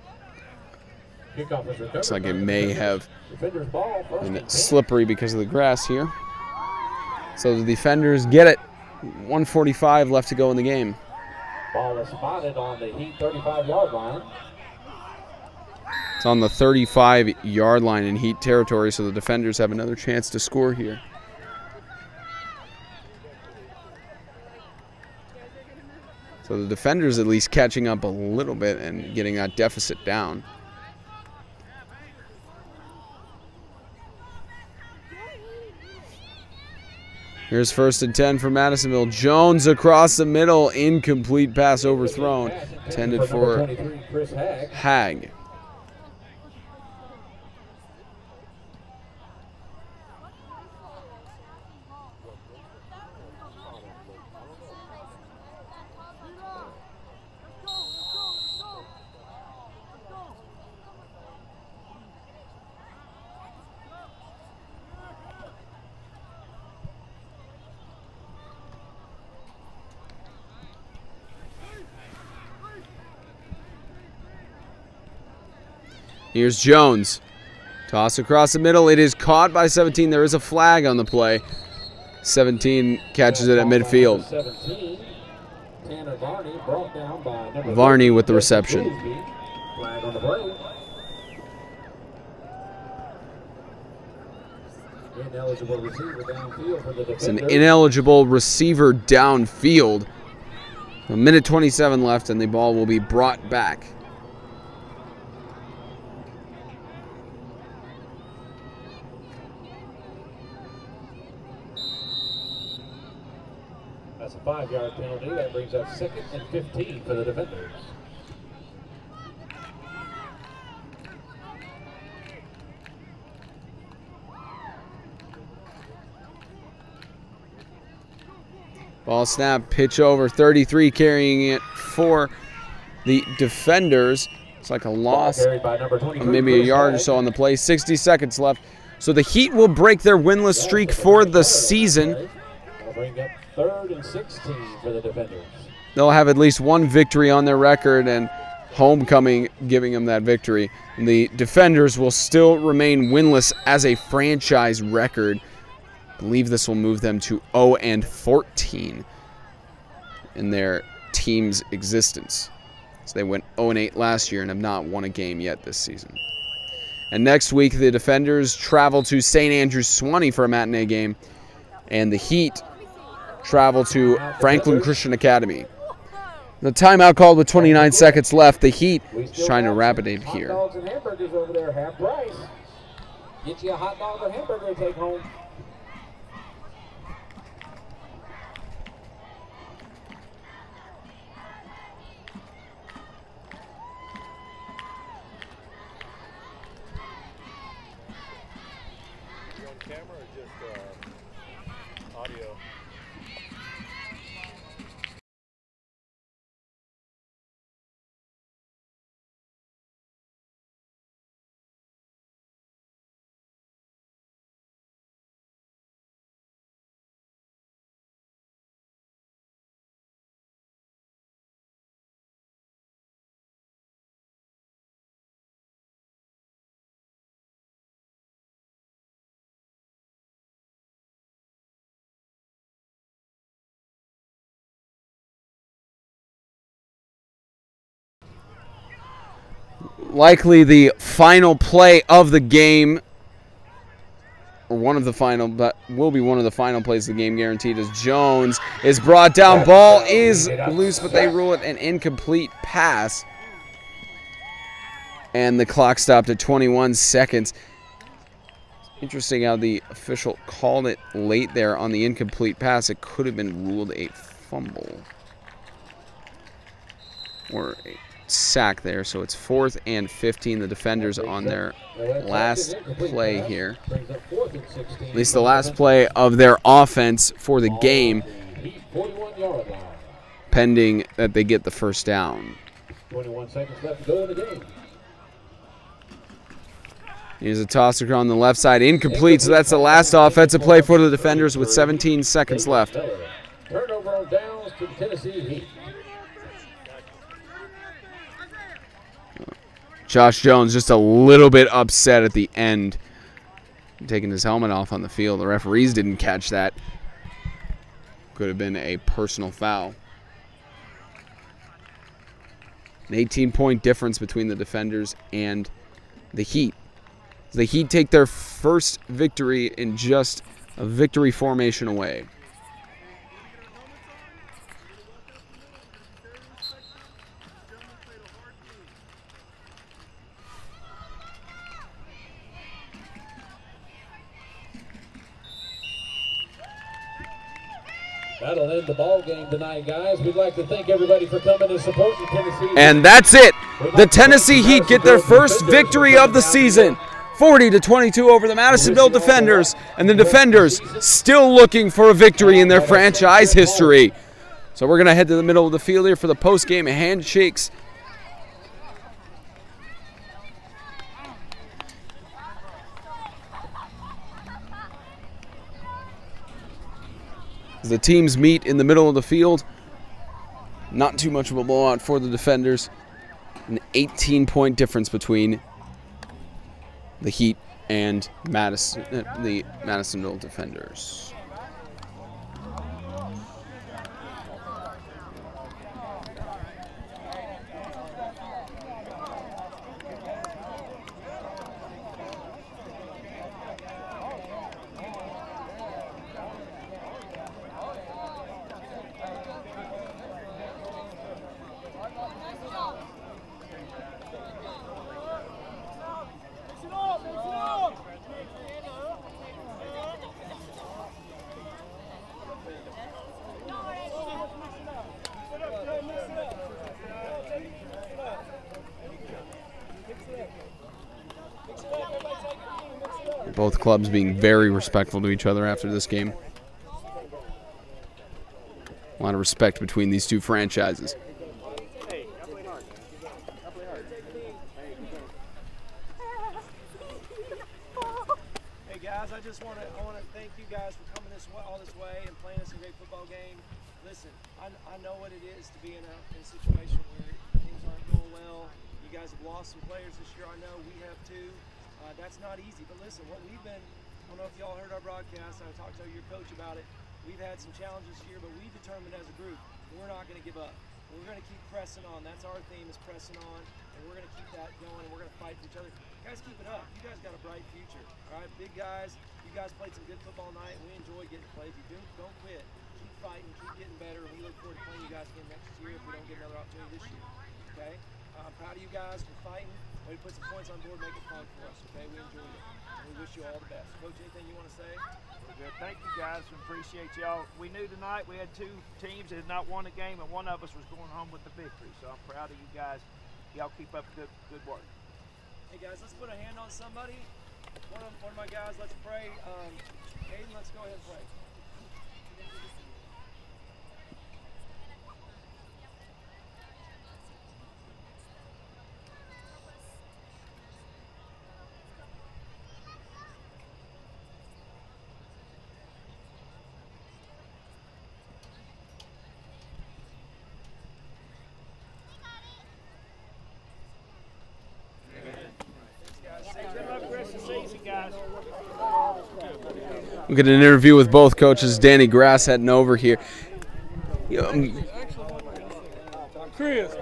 Looks like it may have been slippery because of the grass here. So the defenders get it. 1:45 left to go in the game. Ball is spotted on the Heat 35-yard line. It's on the 35-yard line in Heat territory, so the defenders have another chance to score here. So the defenders at least catching up a little bit and getting that deficit down. Here's 1st and 10 for Madisonville. Jones across the middle. Incomplete pass overthrown. Intended for Hag. Here's Jones. Toss across the middle. It is caught by 17. There is a flag on the play. 17 catches it at midfield. Varney with the reception. It's an ineligible receiver downfield. 1:27 left, and the ball will be brought back. That's a 5-yard penalty. That brings up 2nd and 15 for the defenders. Ball snap, pitch over, 33 carrying it for the defenders. It's like a loss, maybe a yard or so on the play. 60 seconds left. So the Heat will break their winless streak for the season. They'll bring up 3rd and 16 for the defenders. They'll have at least one victory on their record, and homecoming giving them that victory. And the defenders will still remain winless as a franchise record. I believe this will move them to 0-14 in their team's existence. So they went 0-8 last year and have not won a game yet this season. And next week, the defenders travel to St. Andrews Swanee for a matinee game, and the Heat travel to Franklin Christian Academy. The timeout called with 29 seconds left. The Heat is trying to wrap it in here. Hot dogs and hamburgers over there, half price. Get you a hot dog or hamburger to take home. You on camera or just audio? Likely the final play of the game, or one of the final, but will be one of the final plays of the game, guaranteed, as Jones is brought down. Ball is loose, but they rule it an incomplete pass. And the clock stopped at 21 seconds. Interesting how the official called it late there on the incomplete pass. It could have been ruled a fumble or a sack there. So it's 4th and 15. The defenders on their last play here, at least the last play of their offense for the game. pending that they get the first down. 21 seconds left to go in the game. Here's a tosser on the left side, incomplete, so that's the last offensive play for the defenders with 17 seconds left. Turnover on downs to the Tennessee Heat. Josh Jones just a little bit upset at the end, taking his helmet off on the field. The referees didn't catch that. Could have been a personal foul. An 18-point difference between the defenders and the Heat. The Heat take their first victory in just a victory formation away. That'll end the ball game tonight, guys. We'd like to thank everybody for coming and supporting Tennessee. And that's it. The Tennessee Heat get their first victory of the season. 40-22 over the Madisonville Defenders, and the Defenders still looking for a victory in their franchise history. So we're going to head to the middle of the field here for the post-game handshakes. As the teams meet in the middle of the field, not too much of a blowout for the Defenders. An 18-point difference between the Heat and the Madisonville Defenders. Both clubs being very respectful to each other after this game. A lot of respect between these two franchises. Hey guys, I want to thank you guys for coming all this way and playing us a great football game. Listen, I know what it is to be in a situation where things aren't going well. You guys have lost some players this year. I know we have too. That's not easy, but listen, what we've been, I don't know if y'all heard our broadcast, I talked to your coach about it. We've had some challenges here, but we determined as a group, we're not going to give up. We're going to keep pressing on. That's our theme, is pressing on, and we're going to keep that going, and we're going to fight for each other. Guys, keep it up. You guys got a bright future, all right? Big guys, you guys played some good football tonight, and we enjoy getting played. You don't quit. Keep fighting, keep getting better, and we look forward to playing you guys again next year if we don't get another opportunity this year, okay? I'm proud of you guys for fighting. We put some points on board, make it fun for us, okay? We enjoyed it. And we wish you all the best. Coach, anything you want to say? Good. Thank you guys, and appreciate y'all. We knew tonight we had two teams that had not won a game, and one of us was going home with the victory. So I'm proud of you guys. Y'all keep up good work. Hey guys, let's put a hand on somebody. One of my guys, let's pray. Hayden, let's go ahead and pray. We'll get an interview with both coaches. Danny Grass heading over here. Chris.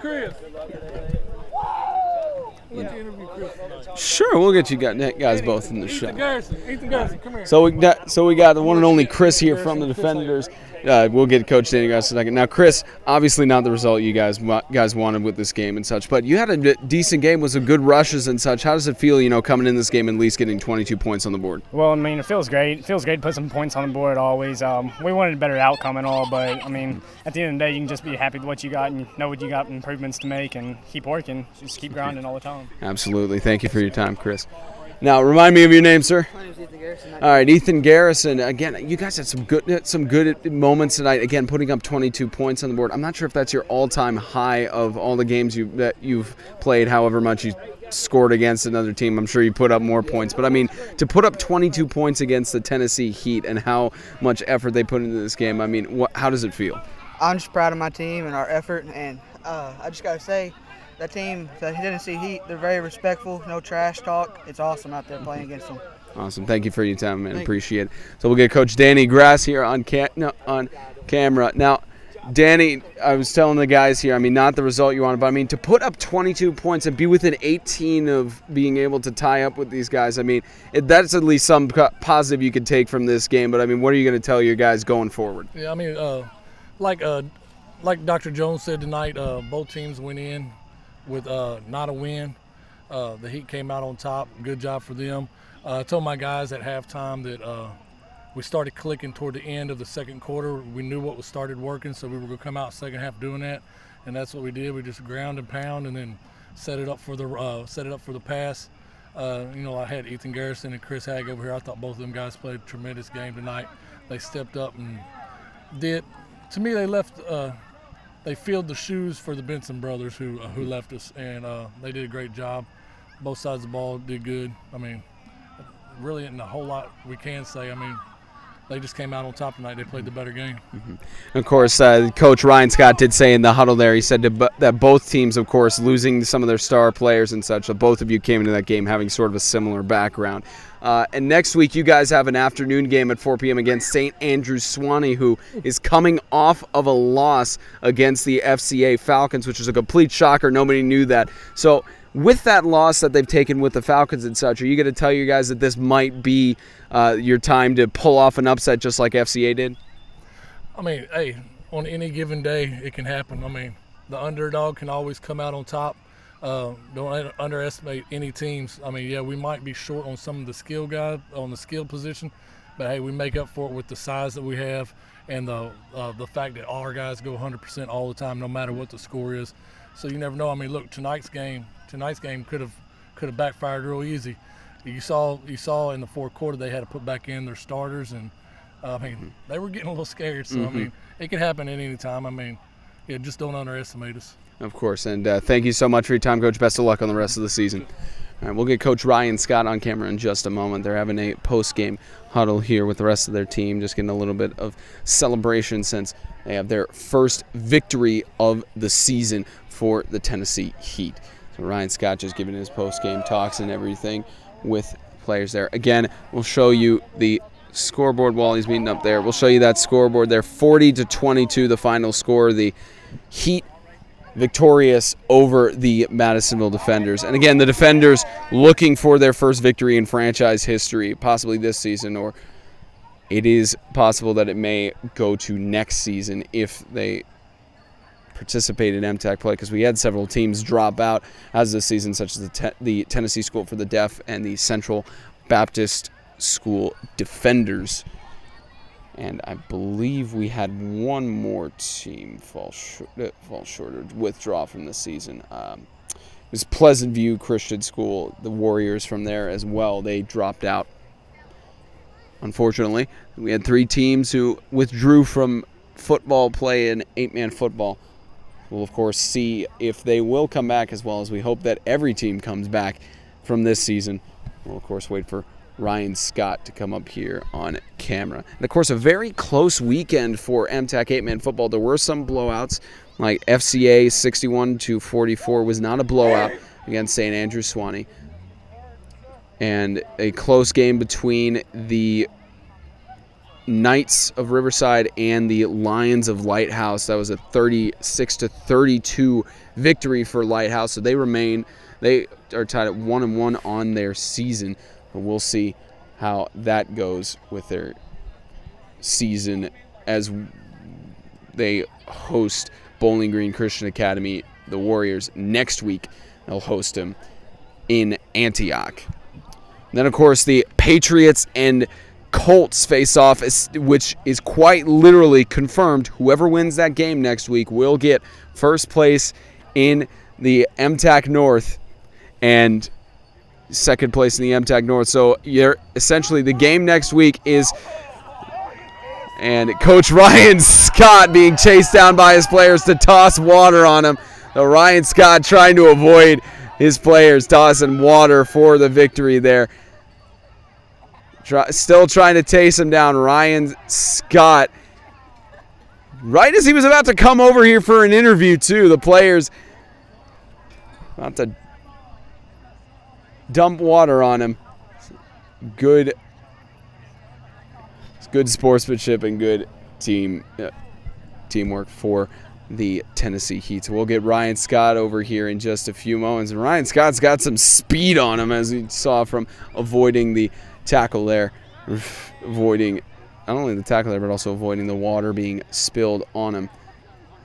Sure, we'll get you guys both in the show. Ethan Garrison, come here. So we got the one and only Chris here from the Defenders. We'll get Coach Danny Grass in a second. Now, Chris, obviously not the result you guys wanted with this game and such, but you had a decent game with some good rushes and such. How does it feel, coming in this game and at least getting 22 points on the board? Well, I mean, it feels great. It feels great to put some points on the board always. We wanted a better outcome and all, but, I mean, at the end of the day, you can just be happy with what you got and know what you got improvements to make and keep working. Just keep grinding all the time. Absolutely. Thank you for your time, Chris. Now, remind me of your name, sir. My name's Ethan Garrison. All right, Ethan Garrison. Again, you guys had some good moments tonight. Again, putting up 22 points on the board. I'm not sure if that's your all-time high of all the games that you've played, however much you scored against another team. I'm sure you put up more points. But, I mean, to put up 22 points against the Tennessee Heat and how much effort they put into this game, I mean, how does it feel? I'm just proud of my team and our effort, and I just got to say, that team, the Tennessee Heat, they're very respectful, no trash talk. It's awesome out there playing against them. Awesome. Thank you for your time, man. Appreciate it. So we'll get Coach Danny Grass here on camera. Now, Danny, I was telling the guys here, I mean, not the result you wanted, but I mean, to put up 22 points and be within 18 of being able to tie up with these guys, I mean, that's at least some positive you could take from this game. But, I mean, what are you going to tell your guys going forward? Yeah, I mean, like Dr. Jones said tonight, both teams went in with not a win. The Heat came out on top. Good job for them. I told my guys at halftime that we started clicking toward the end of the second quarter. We knew what was started working, so we were going to come out second half doing that, and that's what we did. We just ground and pound, and then set it up for the pass. I had Ethan Garrison and Chris Hagg over here. I thought both of them guys played a tremendous game tonight. They stepped up and did. To me, they left. They filled the shoes for the Benson brothers who left us, and they did a great job. Both sides of the ball did good. I mean, really isn't a whole lot we can say. I mean, they just came out on top tonight. They played the better game. Of course, Coach Ryan Scott did say in the huddle there, he said that both teams, of course, losing some of their star players and such, so both of you came into that game having sort of a similar background. And next week, you guys have an afternoon game at 4 p.m. against St. Andrews Sewanee, who is coming off of a loss against the FCA Falcons, which was a complete shocker. Nobody knew that. So with that loss that they've taken with the Falcons and such, are you going to tell your guys that this might be your time to pull off an upset just like FCA did? I mean, hey, on any given day, it can happen. I mean, the underdog can always come out on top. Don't underestimate any teams. I mean, yeah, we might be short on some of the skill guys on the skill position, but hey, we make up for it with the size that we have and the fact that all our guys go 100% all the time, no matter what the score is. So you never know. I mean, look, tonight's game could have backfired real easy. You saw in the fourth quarter they had to put back in their starters, and I mean, they were getting a little scared. So I mean, it can happen at any time. I mean, yeah, just don't underestimate us. Of course, and thank you so much for your time, Coach. Best of luck on the rest of the season. All right, we'll get Coach Ryan Scott on camera in just a moment. They're having a post-game huddle here with the rest of their team, just getting a little bit of celebration since they have their first victory of the season for the Tennessee Heat. So Ryan Scott just giving his post-game talks and everything with players there. Again, we'll show you the scoreboard while he's meeting up there. We'll show you that scoreboard there. 40-22, the final score. The Heat victorious over the Madisonville Defenders. And again, the Defenders looking for their first victory in franchise history, possibly this season, or it is possible that it may go to next season if they participate in MTAC play, because we had several teams drop out as this season, such as the Tennessee School for the Deaf and the Central Baptist School Defenders. And I believe we had one more team fall short or withdraw from the season. It was Pleasant View Christian School, the Warriors from there as well. They dropped out, unfortunately. We had three teams who withdrew from football play in 8-man football. We'll, of course, see if they will come back, as well as we hope that every team comes back from this season. We'll, of course, wait for Ryan Scott to come up here on camera. And, of course, a very close weekend for MTAC 8-man football. There were some blowouts, like FCA 61-44 was not a blowout against St. Andrews Sewanee. And a close game between the Knights of Riverside and the Lions of Lighthouse. That was a 36-32 victory for Lighthouse. So they are tied at 1-1 on their season. But we'll see how that goes with their season as they host Bowling Green Christian Academy, the Warriors, next week. They'll host them in Antioch. And then, of course, the Patriots and Colts face off, which is quite literally confirmed. Whoever wins that game next week will get first place in the MTAC North. And second place in the MTAC North. So you're essentially the game next week is, and Coach Ryan Scott being chased down by his players to toss water on him. So Ryan Scott trying to avoid his players tossing water for the victory there. Still trying to chase him down. Ryan Scott, right as he was about to come over here for an interview too, the players about to dump water on him. Good sportsmanship and good teamwork for the Tennessee Heat. So we'll get Ryan Scott over here in just a few moments. And Ryan Scott's got some speed on him, as we saw from avoiding the tackle there. Avoiding not only the tackle there, but also avoiding the water being spilled on him.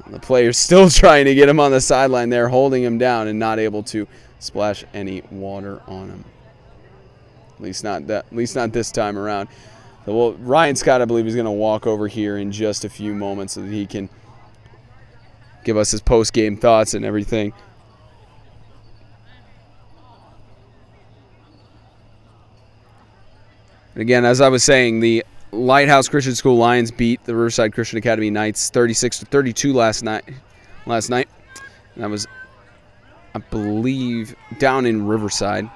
The player's still trying to get him on the sideline there, holding him down and not able to splash any water on him. At least not this time around. So, well, Ryan Scott, I believe, is going to walk over here in just a few moments so that he can give us his post-game thoughts and everything. And again, as I was saying, the Lighthouse Christian School Lions beat the Riverside Christian Academy Knights 36-32 last night. And that was, I believe, down in Riverside.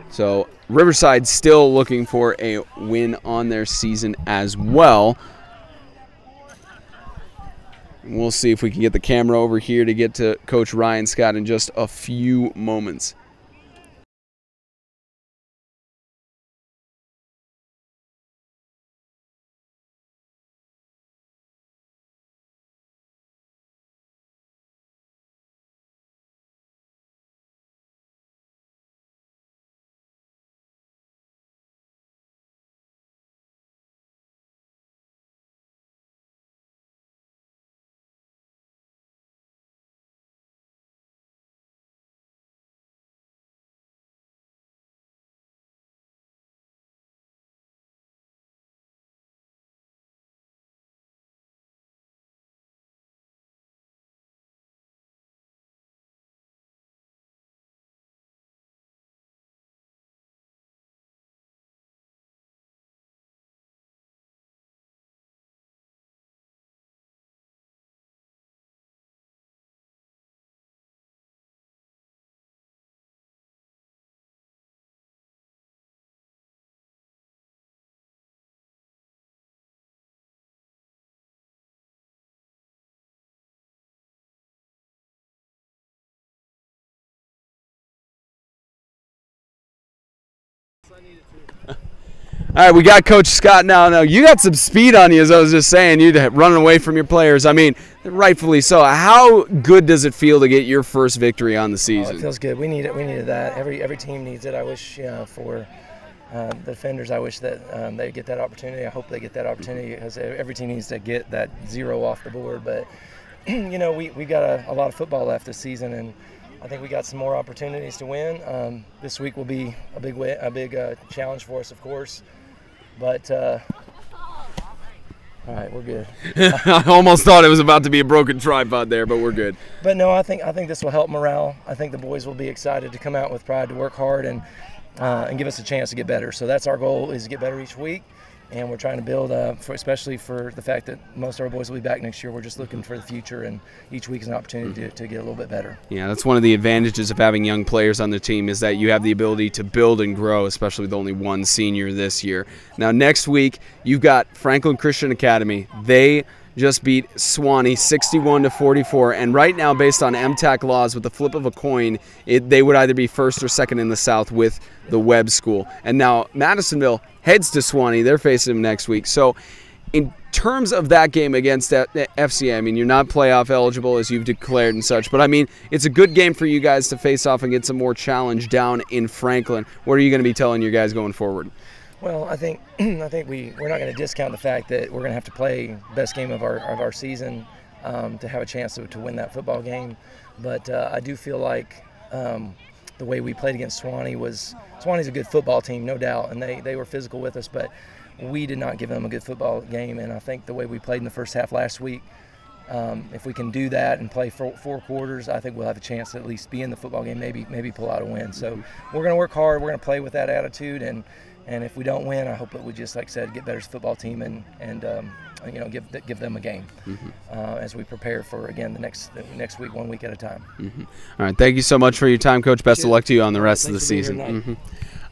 So Riverside still looking for a win on their season as well. And we'll see if we can get the camera over here to get to Coach Ryan Scott in just a few moments. All right, we got Coach Scott now. Now, you got some speed on you, as I was just saying. You're running away from your players. I mean, rightfully so. How good does it feel to get your first victory on the season? Oh, it feels good. We need it. We needed that. Every team needs it. I wish, for the defenders, I wish that they get that opportunity. I hope they get that opportunity, because every team needs to get that 0 off the board. But, we got a lot of football left this season, and I think we got some more opportunities to win. This week will be a big challenge for us, of course. But all right, we're good. I almost thought it was about to be a broken tripod there, but we're good. But no, I think this will help morale. I think the boys will be excited to come out with pride, to work hard, and give us a chance to get better. So that's our goal, is to get better each week. And we're trying to build, especially for the fact that most of our boys will be back next year. We're just looking for the future, and each week is an opportunity to get a little bit better. Yeah, that's one of the advantages of having young players on the team, is that you have the ability to build and grow, especially with only one senior this year. Now, next week, you've got Franklin Christian Academy. They just beat Suwanee 61-44, and right now, based on MTAC laws, with the flip of a coin, they would either be first or second in the South with the Webb School. And now Madisonville heads to Suwanee. They're facing them next week. So in terms of that game against FCA, I mean, you're not playoff eligible, as you've declared and such, but I mean, it's a good game for you guys to face off and get some more challenge down in Franklin. What are you going to be telling your guys going forward? Well, I think we're not going to discount the fact that we're going to have to play best game of our season to have a chance to win that football game. But I do feel like the way we played against Suwanee's a good football team, no doubt, and they were physical with us, but we did not give them a good football game. And I think the way we played in the first half last week, If we can do that and play 4 quarters, I think we'll have a chance to at least be in the football game, maybe pull out a win. So we're going to work hard. We're going to play with that attitude, and if we don't win, I hope that we just, like I said, get better as a football team and give them a game as we prepare for, again, the next week, 1 week at a time. All right, thank you so much for your time, Coach. Best of luck to you on the rest of the season.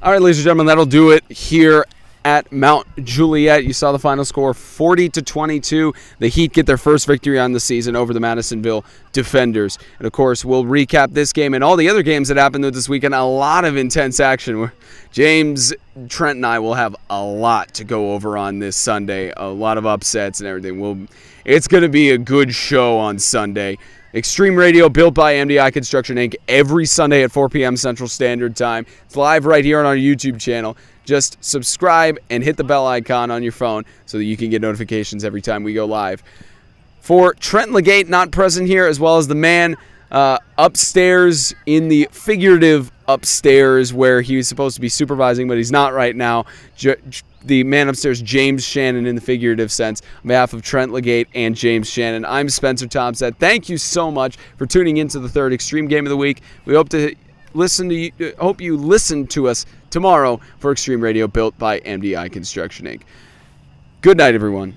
All right, ladies and gentlemen, that'll do it here at Mount Juliet. You saw the final score, 40-22. The Heat get their first victory on the season over the Madisonville Defenders. And, of course, we'll recap this game and all the other games that happened this weekend. A lot of intense action. James, Trent, and I will have a lot to go over on this Sunday. A lot of upsets and everything. It's going to be a good show on Sunday. Extreme Radio, built by MDI Construction, Inc., every Sunday at 4 p.m. Central Standard Time. It's live right here on our YouTube channel. Just subscribe and hit the bell icon on your phone so that you can get notifications every time we go live. For Trent Legate, not present here, as well as the man upstairs in the figurative upstairs where he was supposed to be supervising, but he's not right now, the man upstairs, James Shannon, in the figurative sense. On behalf of Trent Legate and James Shannon, I'm Spencer Thompson. Thank you so much for tuning into the third Extreme Game of the Week. We hope you listen to us tomorrow for Extreme Radio, built by MDI Construction, Inc. Good night, everyone.